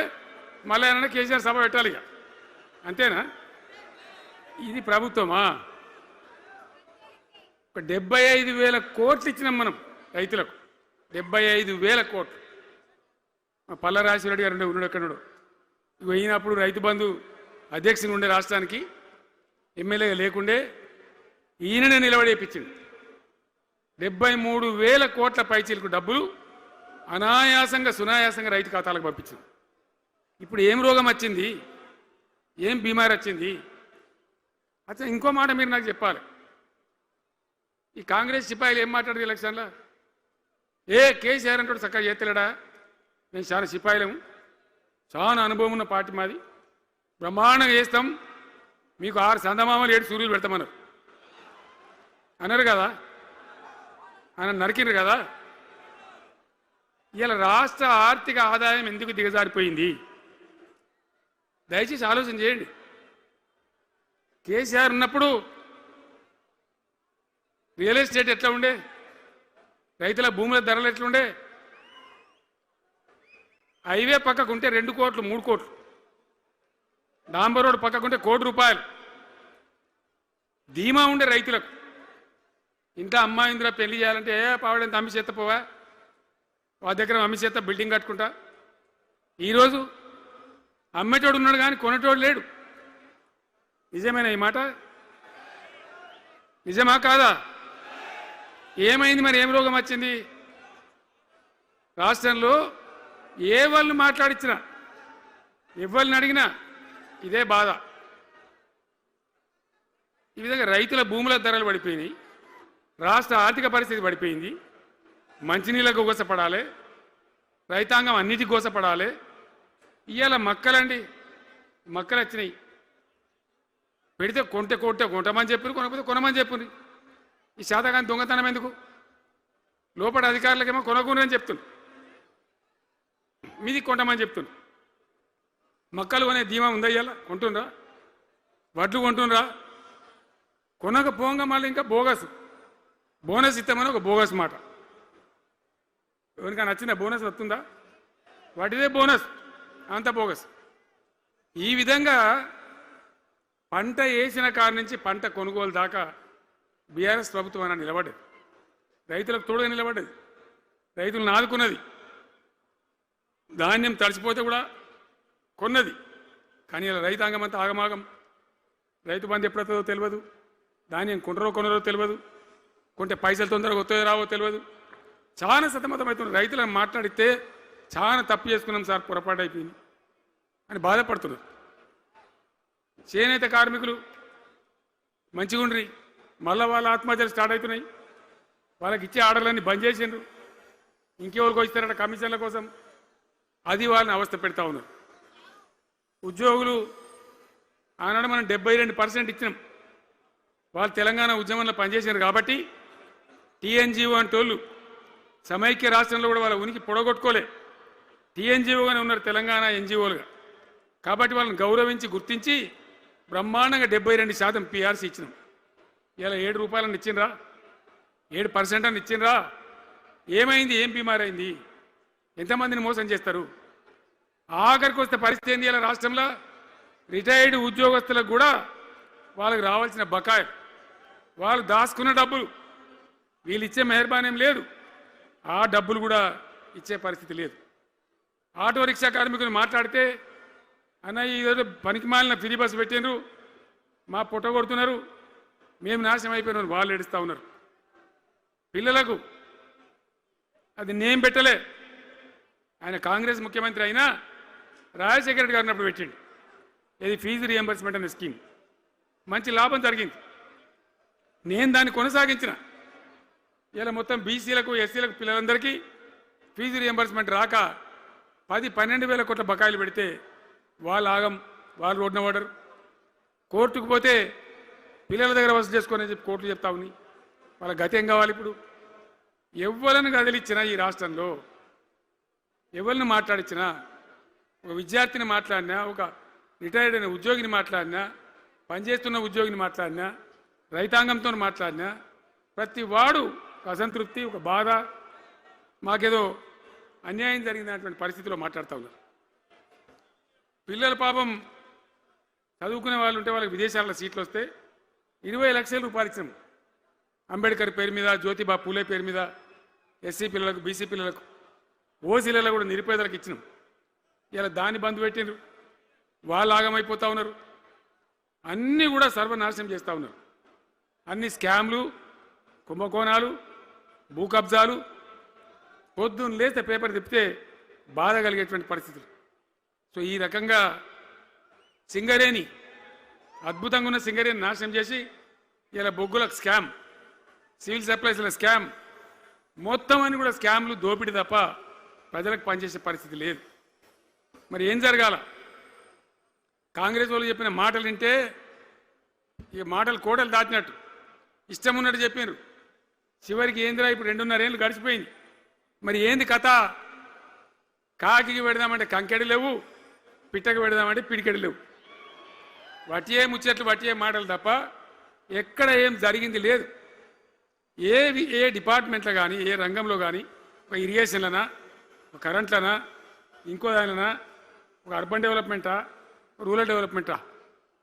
మళ్ళీ ఏమన్నా కేసీఆర్ సభ పెట్టాలి ఇక, అంతేనా? ఇది ప్రభుత్వమా? ఒక 75,000 కోట్లు ఇచ్చినాం మనం రైతులకు, 75,000 కోట్లు. పల్లరాజశేఖర గారు ఉన్నాడు ఎక్కడున్నాడు, అయినప్పుడు రైతు బంధు అధ్యక్షుని ఉండే రాష్ట్రానికి, ఎమ్మెల్యేగా లేకుండే ఈయననే నిలబడేపించింది. 73,000 కోట్ల పైచీలకు డబ్బులు అనాయాసంగా సునాయాసంగా రైతు ఖాతాలకు పంపించింది. ఇప్పుడు ఏం రోగం వచ్చింది, ఏం బీమారి వచ్చింది? అచ్చా, ఇంకో మాట మీరు నాకు చెప్పాలి. ఈ కాంగ్రెస్ సిపాయిలు ఏం మాట్లాడదు ఎలక్షన్లో? కేసీఆర్ అంటాడు చక్కగా చేస్తలేడా, మేము చాలా సిపాయిలము, చాలా అనుభవం ఉన్న పార్టీ మాది, బ్రహ్మాండంగా చేస్తాం, మీకు 6 సందమామలు 7 సూర్యులు పెడతామన్నారు అన్నారు కదా, ఆయన నరికినారు కదా. ఇలా రాష్ట్ర ఆర్థిక ఆదాయం ఎందుకు దిగజారిపోయింది? దయచేసి ఆలోచన చేయండి. కేసీఆర్ ఉన్నప్పుడు రియల్ ఎస్టేట్ ఎట్లా ఉండే, రైతుల భూముల ధరలు ఎట్లుండే? హైవే పక్కకుంటే 2 కోట్లు 3 కోట్లు, డాంబర్ రోడ్ పక్కకుంటే ₹1 కోటి ధీమా ఉండే రైతులకు. ఇంట్లో అమ్మాయిందిరా పెళ్లి చేయాలంటే పావడంత అమ్మి చేత పోవా, వాళ్ళ దగ్గర అమ్మి చేత బిల్డింగ్ కట్టుకుంటా. ఈరోజు అమ్మేటోడు ఉన్నాడు కానీ కొనేటోడు లేడు. నిజమేనా ఈ మాట? నిజమా కాదా? ఏమైంది మరి? ఏం రోగం వచ్చింది? రాష్ట్రంలో ఏ వాళ్ళు మాట్లాడించినా, ఎవరిని అడిగినా ఇదే బాధ. ఈ విధంగా రైతుల భూముల ధరలు పడిపోయినాయి, రాష్ట్ర ఆర్థిక పరిస్థితి పడిపోయింది, మంచినీళ్ళకు గోసపడాలి, రైతాంగం అన్నిటికి గోసపడాలి. ఇవాళ మక్కలండి, మక్కలు వచ్చినాయి, పెడితే కొంటమని చెప్పారు, కొనకపోతే కొనమని చెప్పారు. ఈ శాతకాని దొంగతనం ఎందుకు? లోపల అధికారులకేమో కొనకూడదని చెప్తుంది, మీది కొంటమని చెప్తుంది. మక్కలు కొనే ధీమా ఉందా? ఇవాళ కొంటుండ్రా? వడ్లు కొంటుండ్రా? కొనకపోగా మళ్ళీ ఇంకా బోనస్ ఇస్తామని ఒక బోగస్ మాట. ఎవరికైనా నచ్చిందా? బోనస్ వస్తుందా? వాటిదే బోనస్, అంత బోగస్. ఈ విధంగా పంట వేసిన కాడి నుంచి పంట కొనుగోలు దాకా బీఆర్ఎస్ ప్రభుత్వం నిలబడ్డది, రైతులకు తోడుగా నిలబడ్డది, రైతులను ఆదుకున్నది. ధాన్యం తడిసిపోతే కూడా కొన్నది. కానీ ఇలా రైతాంగం అంతా ఆగమాగం. రైతు బంధు ఎప్పుడవుతుందో తెలియదు, ధాన్యం కొనరో తెలియదు, కొంటే పైసలు తొందరగా వస్తాయో రావో తెలియదు. చాలా సతమతమవుతున్నారు. రైతులను మాట్లాడితే చాలా తప్పు చేసుకున్నాం సార్, పొరపాటు అయిపోయింది అని బాధపడుతున్నారు. చేనేత కార్మికులు మంచిగుండ్రి, మళ్ళీ వాళ్ళ ఆత్మహత్యలు స్టార్ట్ అవుతున్నాయి. వాళ్ళకి ఇచ్చే ఆర్డర్లన్నీ బంద్ చేసిండ్రు. ఇంకెవరికి వస్తారట కమిషన్ల కోసం, అది వాళ్ళని అవస్థ పెడతా ఉన్నారు. ఉద్యోగులు ఆనాడు మనం 72% ఇచ్చినాం. వాళ్ళు తెలంగాణ ఉద్యమంలో పనిచేశారు కాబట్టి టీఎన్జిఓ అంటోళ్ళు సమైక్య రాష్ట్రంలో కూడా వాళ్ళ ఉనికి పొడగొట్టుకోలే. టీఎన్జిఓగానే ఉన్నారు తెలంగాణ ఎన్జిఓలుగా. కాబట్టి వాళ్ళని గౌరవించి గుర్తించి బ్రహ్మాండంగా 72% పిఆర్సీ ఇచ్చినాం. ఇలా 7 రూపాయలని ఇచ్చిండ్రా, 7% అని ఇచ్చిండ్రా. ఏమైంది? ఏం బీమారైంది? ఎంతమందిని మోసం చేస్తారు? ఆఖరికి వస్తే పరిస్థితి ఏంది? ఇలా రాష్ట్రంలో రిటైర్డ్ ఉద్యోగస్తులకు కూడా వాళ్ళకి రావాల్సిన బకాయి, వాళ్ళు దాచుకున్న డబ్బులు వీళ్ళు ఇచ్చే మెహర్బానేం లేదు, ఆ డబ్బులు కూడా ఇచ్చే పరిస్థితి లేదు. ఆటో రిక్షా కార్మికులు మాట్లాడితే అన్న ఈరోజు పనికి మాలిన ఫ్రీ బస్సు పెట్టినారు, మా పొట్ట కొడుతున్నారు, మేము నాశనం అయిపోయినారు, వాళ్ళు ఏడుస్తూ ఉన్నారు. పిల్లలకు అది నేమ్ పెట్టలే. ఆయన కాంగ్రెస్ ముఖ్యమంత్రి అయినా రాజశేఖర రెడ్డి గారిని అప్పుడు పెట్టిండు. ఇది ఫీజు రియంబర్స్మెంట్ అనే స్కీమ్, మంచి లాభం జరిగింది. నేను దాన్ని కొనసాగించిన. ఇలా మొత్తం బీసీలకు ఎస్సీలకు పిల్లలందరికీ ఫీజు రియంబర్స్మెంట్ రాక 10-12 వేల కోట్ల బకాయిలు పెడితే వాళ్ళు ఆగం, వాళ్ళు రోడ్డున పడరు. కోర్టుకు పోతే పిల్లల దగ్గర వసూలు చేసుకొని చెప్పి కోర్టులు చెప్తా ఉన్నాయి. వాళ్ళ గతి ఏం కావాలి? ఇప్పుడు ఎవరిని కదిలిచ్చినా ఈ రాష్ట్రంలో, ఎవరిని మాట్లాడించినా, ఒక విద్యార్థిని మాట్లాడినా, ఒక రిటైర్డ్ అయిన ఉద్యోగిని మాట్లాడినా, పనిచేస్తున్న ఉద్యోగిని మాట్లాడినా, రైతాంగంతో మాట్లాడినా ప్రతి వాడు అసంతృప్తి, ఒక బాధ, మాకేదో అన్యాయం జరిగినటువంటి పరిస్థితిలో మాట్లాడుతూ ఉన్నారు. పిల్లల పాపం చదువుకునే వాళ్ళు ఉంటే వాళ్ళకి విదేశాల్లో సీట్లు వస్తే 20 లక్షల రూపాయలు ఇచ్చాం. అంబేద్కర్ పేరు మీద, జ్యోతిబా పూలే పేరు మీద ఎస్సీ పిల్లలకు, బీసీ పిల్లలకు, ఓసీలలో కూడా నిరుపేదలకు ఇచ్చినాం. ఇలా దాన్ని బంద్ పెట్టినారు. వాళ్ళు ఆగమైపోతూ ఉన్నారు. అన్నీ కూడా సర్వనాశనం చేస్తూ ఉన్నారు. అన్ని స్కామ్లు, కుంభకోణాలు, భూ కబ్జాలు. పొద్దున్న లేస్తే పేపర్ తిప్పితే బాధ కలిగేటువంటి పరిస్థితులు. సో ఈ రకంగా సింగరేణి, అద్భుతంగా ఉన్న సింగరేణి నాశనం చేసి ఇలా బొగ్గులకు స్కామ్, సివిల్ సప్లైస్ల స్కామ్, మొత్తం అని కూడా స్కామ్లు, దోపిడీ తప్ప ప్రజలకు పనిచేసే పరిస్థితి లేదు. మరి ఏం జరగాల? కాంగ్రెస్ వాళ్ళు చెప్పిన మాటలు వింటే ఈ మాటలు కోడలు దాటినట్టు ఇష్టం ఉన్నట్టు చెప్పారు. చివరికి ఏందిరా ఇప్పుడు 2.5 ఏళ్ళు గడిచిపోయింది. మరి ఏంది కథ? కాకికి పెడదామంటే కంకెడి లేవు, పిట్టకి పెడదామంటే పిడికెడి లేవు. వటియే ముచ్చట్లు, వటియే మాటలు తప్ప ఎక్కడ ఏం జరిగింది లేదు. ఏ డిపార్ట్మెంట్లో కానీ, ఏ రంగంలో కానీ, ఒక ఇరిగేషన్లనా, ఒక కరెంట్లనా, ఇంకో దానిలనా, ఒక అర్బన్ డెవలప్మెంటా, రూరల్ డెవలప్మెంటా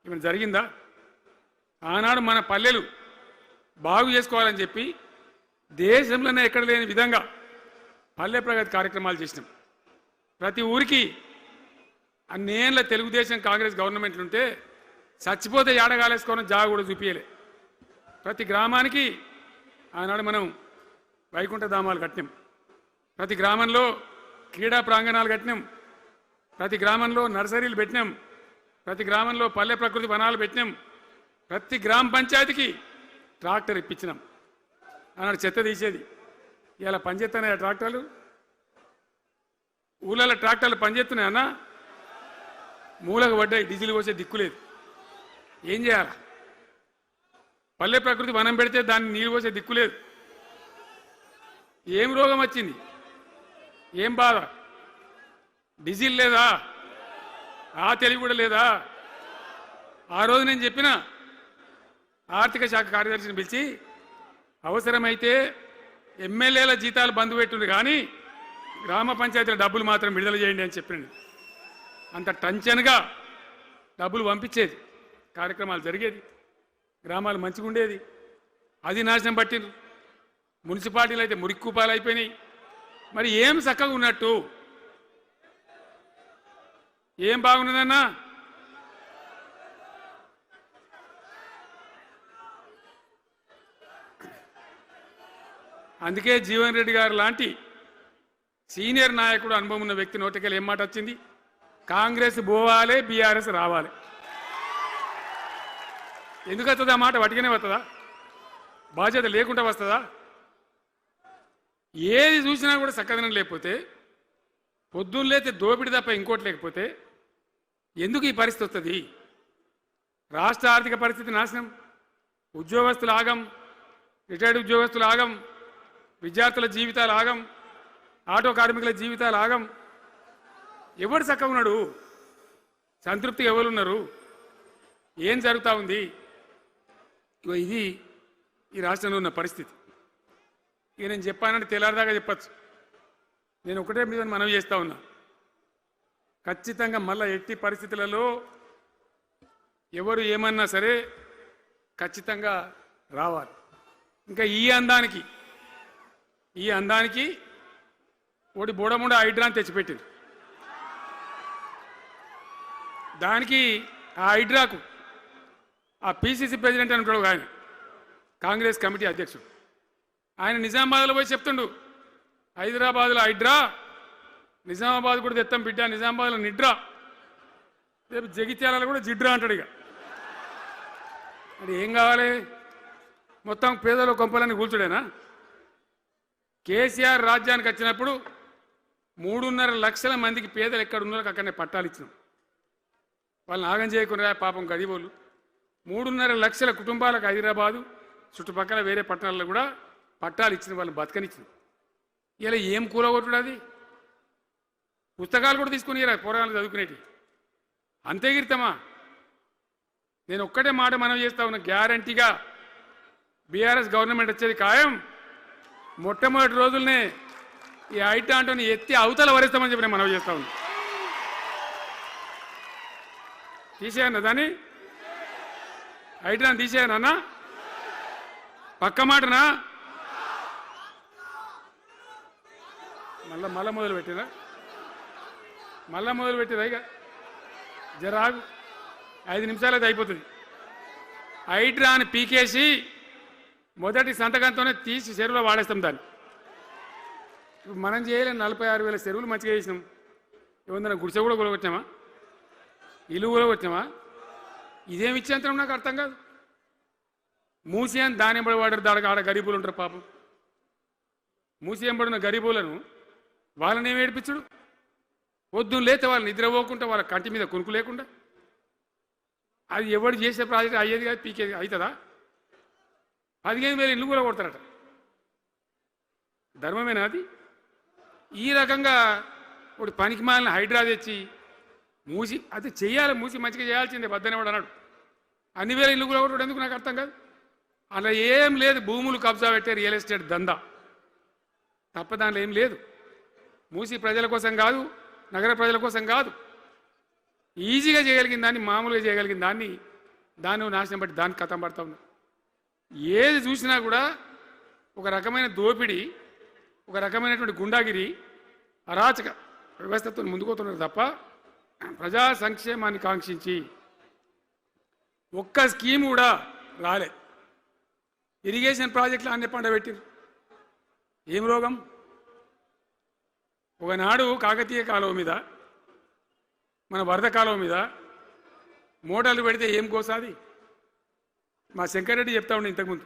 ఏమైనా జరిగిందా? ఆనాడు మన పల్లెలు బాగు చేసుకోవాలని చెప్పి దేశంలోనే ఎక్కడ లేని విధంగా పల్లె ప్రగతి కార్యక్రమాలు చేసినాం. ప్రతి ఊరికి అన్నేళ్ళ తెలుగుదేశం కాంగ్రెస్ గవర్నమెంట్లు ఉంటే చచ్చిపోతే ఏడగాలేసుకోవడం జాగ కూడా చూపించలే. ప్రతి గ్రామానికి ఆనాడు మనం వైకుంఠ ధామాలు కట్టినాం. ప్రతి గ్రామంలో క్రీడా ప్రాంగణాలు కట్టినాం. ప్రతి గ్రామంలో నర్సరీలు పెట్టినాం. ప్రతి గ్రామంలో పల్లె ప్రకృతి వనాలు పెట్టినాం. ప్రతి గ్రామ పంచాయతీకి ట్రాక్టర్ ఇప్పించినాం. ఆనాడు చెత్త తీసేది, ఇలా పనిచేస్తున్నాయి ట్రాక్టర్లు. ఊళ్ళలో ట్రాక్టర్లు పనిచేస్తున్నాయన్నా, మూలకు పడ్డాయి, డీజిల్ పోసే దిక్కులేదు. ఏం చేయాలి? పల్లె ప్రకృతి వనం పెడితే దాన్ని నీళ్ళు పోసే దిక్కులేదు. ఏం రోగం వచ్చింది? ఏం బాధ? డీజిల్ లేదా? ఆ తెలివి కూడా లేదా? ఆ రోజు నేను చెప్పిన ఆర్థిక శాఖ కార్యదర్శిని పిలిచి అవసరమైతే ఎమ్మెల్యేల జీతాలు బంద్ పెట్టుండ్రు కానీ గ్రామ పంచాయతీల డబ్బులు మాత్రం విడుదల చేయండి అని చెప్పినండి. అంత టెన్షన్గా డబ్బులు పంపించేది, కార్యక్రమాలు జరిగేది, గ్రామాలు మంచిగా ఉండేది. అది నాశనం పట్టిండ్రు. మున్సిపాలిటీలు అయితే మురిక్కుపాలు అయిపోయినాయి. మరి ఏం చక్కగా ఉన్నట్టు? ఏం బాగున్నదన్నా? అందుకే జీవన్ రెడ్డి గారు లాంటి సీనియర్ నాయకుడు, అనుభవం ఉన్న వ్యక్తి నోటికెళ్ళి ఏం మాట వచ్చింది? కాంగ్రెస్ పోవాలి, బీఆర్ఎస్ రావాలి. ఎందుకు వస్తుంది ఆ మాట? వటికనే వస్తుందా? బాధ్యత లేకుండా వస్తుందా? ఏది చూసినా కూడా చక్కదనం లేకపోతే, పొద్దున్న లేతే దోపిడి తప్ప ఇంకోటి లేకపోతే ఎందుకు ఈ పరిస్థితి వస్తుంది? రాష్ట్ర ఆర్థిక పరిస్థితి నాశనం, ఉద్యోగస్తులు ఆగం, రిటైర్డ్ ఉద్యోగస్తులు ఆగం, విద్యార్థుల జీవితాలు ఆగం, ఆటో కార్మికుల జీవితాలు ఆగం. ఎవరు చక్కగా ఉన్నాడు? సంతృప్తి ఎవరున్నారు? ఏం జరుగుతూ ఉంది? ఇది ఈ రాష్ట్రంలో ఉన్న పరిస్థితి. ఇక నేను చెప్పానంటే తెల్లారిదాకా చెప్పచ్చు. నేను ఒకటే మీద మనవి చేస్తూ ఉన్నా, ఖచ్చితంగా మళ్ళా ఎట్టి పరిస్థితులలో ఎవరు ఏమన్నా సరే ఖచ్చితంగా రావాలి. ఇంకా ఈ అందానికి ఒకటి బోడముండ హైడ్రాని తెచ్చిపెట్టింది. దానికి ఆ హైడ్రాకు ఆ పిసిసి ప్రెసిడెంట్ అని ఉంటాడు ఆయన, కాంగ్రెస్ కమిటీ అధ్యక్షుడు, ఆయన నిజామాబాద్లో పోయి చెప్తుండు, హైదరాబాద్లో హైడ్రా, నిజామాబాద్ కూడా తెత్తాం బిడ్డ, నిజామాబాద్లో నిడ్రా, రేపు జగిత్యాలలో కూడా జిడ్రా అంటాడు. ఇక అది ఏం కావాలి? మొత్తం పేదల కొంపలని కూల్చుడేనా? కేసీఆర్ రాజ్యానికి వచ్చినప్పుడు 3.5 లక్షల మందికి పేదలు ఎక్కడ ఉన్నారో అక్కడనే పట్టాలు ఇచ్చినాం. వాళ్ళని ఆగం చేయకుండా పాపం గరీబోళ్ళు 3.5 లక్షల కుటుంబాలకు హైదరాబాదు చుట్టుపక్కల వేరే పట్టణాల్లో కూడా పట్టాలు ఇచ్చిన వాళ్ళని బతకనిచ్చిన. ఇలా ఏం కూలగొట్టుడు? అది పుస్తకాలు కూడా తీసుకుని పోరాలు చదువుకునేటి అంతే గిరితమా? నేను ఒక్కటే మాట మనం చేస్తా ఉన్నా, గ్యారంటీగా బీఆర్ఎస్ గవర్నమెంట్ వచ్చేది ఖాయం. మొట్టమొదటి రోజులనే ఈ ఐటా అంటోని ఎత్తి అవతల వరేస్తామని చెప్పి నేను మనవి చేస్తా ఉన్నా. తీసేయన్నా దాన్ని, ఐటాన్ని తీసేయనన్నా? పక్క మాటనా? మళ్ళా మొదలు పెట్టిరా? ఇక జరాగు, 5 నిమిషాలు అయితే అయిపోతుంది. హైడ్రాని పీకేసి మొదటి సంతకంతోనే తీసి చెరువులో వాడేస్తాం దాన్ని. ఇప్పుడు మనం చేయలేం. 46,000 చెరువులు మంచిగా చేసినాం. ఏమన్నా గుడిసె కూడా కొలగొచ్చామా? ఇల్లు కూడా వచ్చామా? ఇదేమి ఇచ్చేంతరం నాకు అర్థం కాదు. మూసి అని దాని ఎంబడి వాడారు, దానికి ఆడ గరీబులు ఉంటారు పాపం. మూసి ఎంబడిన గరీబులను వాళ్ళని ఏమి ఏడిపించడు? పొద్దున్న లేతే వాళ్ళు నిద్రపోకుండా, వాళ్ళ కంటి మీద కొనుక్కు లేకుండా, అది ఎవరు చేసే ప్రాజెక్ట్ అయ్యేది కాదు, పీకేది అవుతుందా? 15,000 ఇల్లు కూడా కొడతారట. ధర్మమేనా అది? ఈ రకంగా ఒకటి పనికి మాలిన హైడ్రా తెచ్చి మూసి అది చెయ్యాలి, మూసి మంచిగా చేయాల్సిందే వద్దనేవాడు అన్నాడు. అన్ని వేల ఇల్లు కూడా కొట్టడం ఎందుకు నాకు అర్థం కాదు. అలా ఏం లేదు, భూములు కబ్జా పెట్టే రియల్ ఎస్టేట్ దందా తప్ప దాంట్లో ఏం లేదు. మూసి ప్రజల కోసం కాదు, నగర ప్రజల కోసం కాదు, ఈజీగా చేయగలిగిన దాన్ని, మామూలుగా చేయగలిగిన దాన్ని నాశనం బట్టి దానికి కథం పడతా ఉన్నా. ఏది చూసినా కూడా ఒక రకమైన దోపిడీ, ఒక రకమైనటువంటి గుండాగిరి, అరాచక వ్యవస్థతో ముందుకోతున్నారు తప్ప ప్రజా సంక్షేమాన్ని కాంక్షించి ఒక్క స్కీమ్ కూడా రాలే. ఇరిగేషన్ ప్రాజెక్టులు అన్ని పండబెట్టిరు. ఏం రోగం? ఒకనాడు కాకతీయ కాలువ మీద, మన వరద కాలువ మీద మోటార్లు పెడితే ఏం కోసాది? మా శంకరెడ్డి చెప్తా ఉండే ఇంతకుముందు,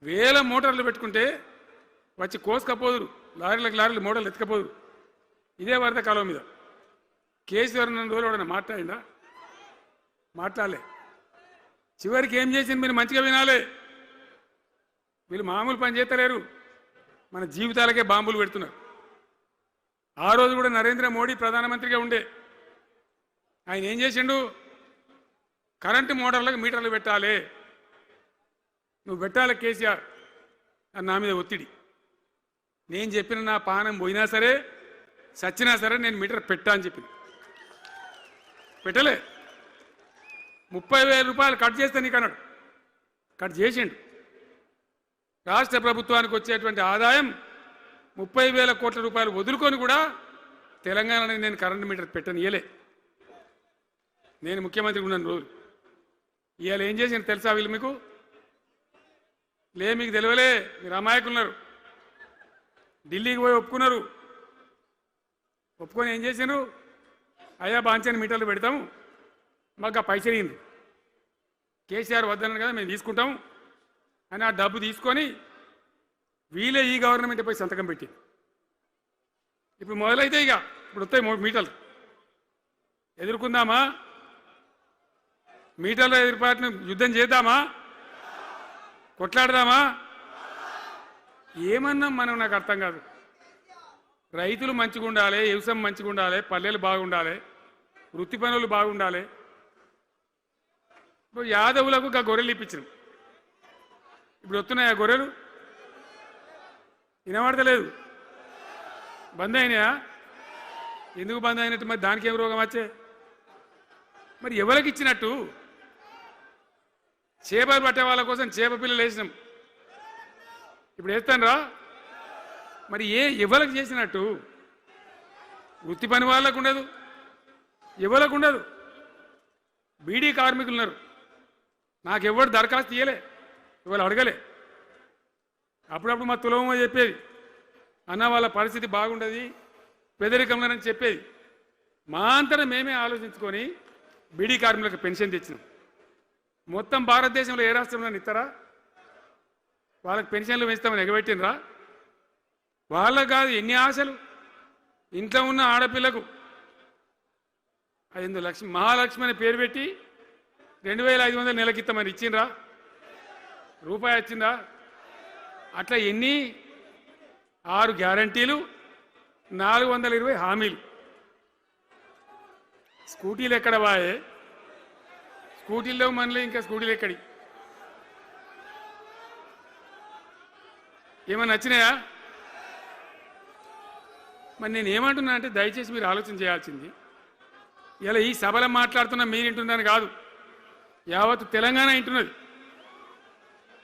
1000 మోటార్లు పెట్టుకుంటే వచ్చి కోసుకపోదురు, లారీలకు మోటార్లు ఎత్తుకపోదురు. ఇదే వరద కాలువ మీద కేసీఆర్ నన్ను రోజులు ఎవడన్నా మాట్లాడిందా? మాట్లాడలే. చివరికి ఏం చేసింది మీరు మంచిగా వినాలి. వీళ్ళు మామూలు పని చేస్తలేరు, మన జీవితాలకే బాంబులు పెడుతున్నారు. ఆ రోజు కూడా నరేంద్ర మోడీ ప్రధానమంత్రిగా ఉండే ఆయన ఏం చేసిండు? కరెంటు మోటార్లకు మీటర్లు పెట్టాలి, నువ్వు పెట్టాలి కేసీఆర్ అని నా మీద ఒత్తిడి. నేను చెప్పిన నా పానం పోయినా సరే, సచ్చినా సరే నేను మీటర్ పెట్టా అని చెప్పిన. పెట్టలే. 30,000 రూపాయలు కట్ చేస్తే నీకు అన్నాడు. కట్ చేసిండు. రాష్ట్ర ప్రభుత్వానికి వచ్చేటువంటి ఆదాయం 30,000 కోట్ల రూపాయలు వదులుకొని కూడా తెలంగాణలో నేను కరెంటు మీటర్ పెట్టనియలే. నేను ముఖ్యమంత్రి ఉన్నాను రోజు. ఇవాళ ఏం చేసిన తెలుసా వీళ్ళు మీకు? మీకు తెలియలే, మీరు అమాయకులున్నారు. ఢిల్లీకి పోయి ఒప్పుకున్నారు. ఒప్పుకొని ఏం చేశారు? అయ్యా బాంచని మీటర్లు పెడతాము, మాకు ఆ పైసలు ఇయ్యండి. కేసీఆర్ వద్దన్నారు కదా మేము తీసుకుంటాము అని ఆ డబ్బు తీసుకొని వీళ్ళే ఈ గవర్నమెంట్ పోయి సంతకం పెట్టి ఇప్పుడు మొదలైతే ఇక ఇప్పుడు వస్తాయి మీటర్లు. ఎదుర్కొందామా? మీటర్ల ఎదురుపాటును యుద్ధం చేద్దామా? కొట్లాడదామా? ఏమన్నాం మనం? నాకు అర్థం కాదు. రైతులు మంచిగా ఉండాలి, వ్యవసాయం మంచిగా ఉండాలి, పల్లెలు బాగుండాలి, వృత్తి పనులు బాగుండాలి. ఇప్పుడు యాదవులకు గొర్రెలు ఇప్పించినాం. ఇప్పుడు వస్తున్నాయా గొర్రెలు? వినబడతలేదు. బంద్ అయినాయా? ఎందుకు బంద్ అయినట్టు? మరి దానికి ఏం రోగం వచ్చే? మరి ఎవరికి ఇచ్చినట్టు? చేపలు పట్టే వాళ్ళ కోసం చేప పిల్లలు వేసినాం, ఇప్పుడు వేస్తాను రా. మరి ఎవరికి చేసినట్టు? వృత్తి పని వాళ్ళకు ఉండదు, ఎవరికి ఉండదు. బీడీ కార్మికులు ఉన్నారు, నాకెవ్వరు దరఖాస్తు ఇయ్యలే, ఇవాళ అడగలే. అప్పుడప్పుడు మా తులమ చెప్పేది, అన్న వాళ్ళ పరిస్థితి బాగుండదు పేదరికంలోనని చెప్పేది. మా అంతటా మేమే ఆలోచించుకొని బీడీ కార్మికులకు పెన్షన్ తెచ్చినాం. మొత్తం భారతదేశంలో ఏ రాష్ట్రంలో ఇస్తారా? వాళ్ళకి పెన్షన్లు పెంచుతామని ఎగబెట్టినరా? వాళ్ళకు కాదు, ఎన్ని ఆశలు. ఇంట్లో ఉన్న ఆడపిల్లకు 5 లక్షలు మహాలక్ష్మి అని పేరు పెట్టి 2500 నెలకిస్తామని ఇచ్చిండ్రా? రూపాయి వచ్చిందా? అట్లా ఎన్ని 6 గ్యారంటీలు, 420 హామీలు. స్కూటీలు ఎక్కడ వాయే? స్కూటీల్లో మనలో ఇంకా స్కూటీలు ఎక్కడి? ఏమన్నా నచ్చినాయా? మరి నేను ఏమంటున్నా అంటే దయచేసి మీరు ఆలోచన చేయాల్సింది, ఇలా ఈ సభలో మాట్లాడుతున్నా మీరు వింటున్నాను కాదు, యావత్ తెలంగాణ వింటున్నది.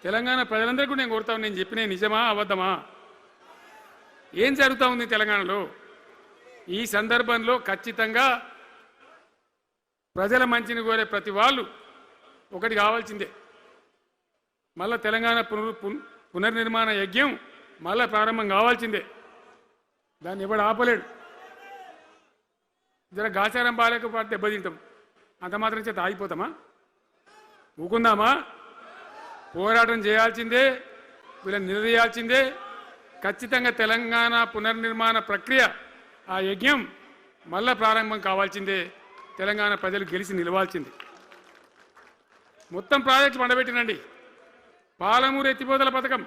తెలంగాణ ప్రజలందరికీ నేను కోరుతాను, నేను చెప్పిన నిజమా అబద్ధమా? ఏం జరుగుతూ ఉంది తెలంగాణలో? ఈ సందర్భంలో ఖచ్చితంగా ప్రజల మంచిని కోరే ప్రతి వాళ్ళు ఒకటి కావాల్సిందే, మళ్ళా తెలంగాణ పునర్నిర్మాణ యజ్ఞం మళ్ళా ప్రారంభం కావాల్సిందే. దాన్ని ఎవడు ఆపలేడు. జర గాచారం బాలేకపోతే దెబ్బతింటాం, అంత మాత్రం చేత ఆగిపోతామా? ఊకుందామా? పోరాటం చేయాల్సిందే, వీళ్ళని నిలదీయాల్సిందే. ఖచ్చితంగా తెలంగాణ పునర్నిర్మాణ ప్రక్రియ, ఆ యజ్ఞం మళ్ళా ప్రారంభం కావాల్సిందే. తెలంగాణ ప్రజలు గెలిచి నిలవాల్సింది. మొత్తం ప్రాజెక్టు పండబెట్టినండి. పాలమూరు ఎత్తిపోతల పథకం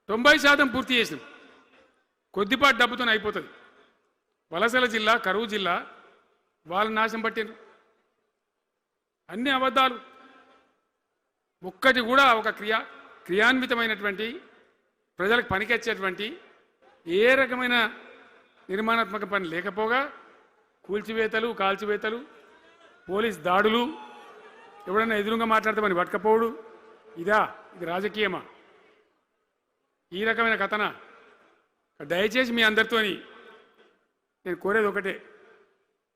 90% పూర్తి చేసినాం. కొద్దిపాటి డబ్బుతో అయిపోతుంది. వలసల జిల్లా, కరువు జిల్లా వాళ్ళని నాశనం పట్టిండ్రు. అన్ని అబద్ధాలు. ఒక్కటి కూడా ఒక క్రియాన్వితమైనటువంటి ప్రజలకు పనికొచ్చేటువంటి ఏ రకమైన నిర్మాణాత్మక పని లేకపోగా కూల్చివేతలు, కాల్చివేతలు, పోలీస్ దాడులు, ఎవడన్నా ఎదురుగా మాట్లాడతామని పట్టుకపోవడు. ఇది రాజకీయమా? ఈ రకమైన కథన? దయచేసి మీ అందరితోని నేను కోరేది ఒకటే,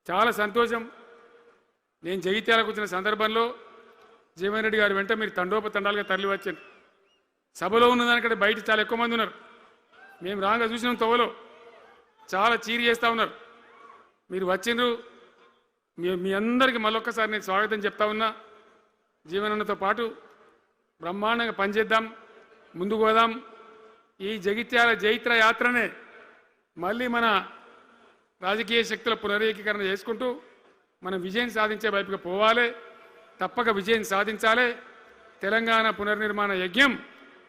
చాలా సంతోషం. నేను జగిత్యాలకు వచ్చిన సందర్భంలో జీవన్ రెడ్డి గారు వెంట మీరు తండోపతండాలుగా తరలి వచ్చాను. సభలో ఉన్నదానికంటే బయట చాలా ఎక్కువ మంది ఉన్నారు. మేము రాగా చూసినాం, తోవలో చాలా చీరి చేస్తూ ఉన్నారు. మీరు వచ్చిండ్రు, మీ అందరికీ మళ్ళొక్కసారి నేను స్వాగతం చెప్తా ఉన్నా. జీవనన్నతో పాటు బ్రహ్మాండంగా పనిచేద్దాం, ముందుకు పోదాం. ఈ జగిత్యాల జైత్ర యాత్రనే మళ్ళీ మన రాజకీయ శక్తుల పునరేకీకరణ చేసుకుంటూ మనం విజయం సాధించే వైపుగా పోవాలి. తప్పక విజయం సాధించాలి. తెలంగాణ పునర్నిర్మాణ యజ్ఞం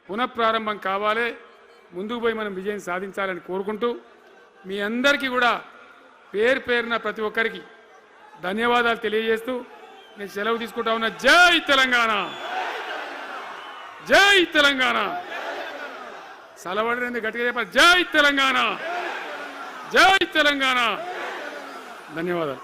పునఃప్రారంభం కావాలి. ముందుకు పోయి మనం విజయం సాధించాలని కోరుకుంటూ మీ అందరికీ కూడా పేరు పేరున ప్రతి ఒక్కరికి ధన్యవాదాలు తెలియజేస్తూ నేను సెలవు తీసుకుంటా ఉన్నా. జై తెలంగాణ, జై తెలంగాణ. సలవడని గట్టిగా చెప్పాలి. జై తెలంగాణ, జై తెలంగాణ. ధన్యవాదాలు.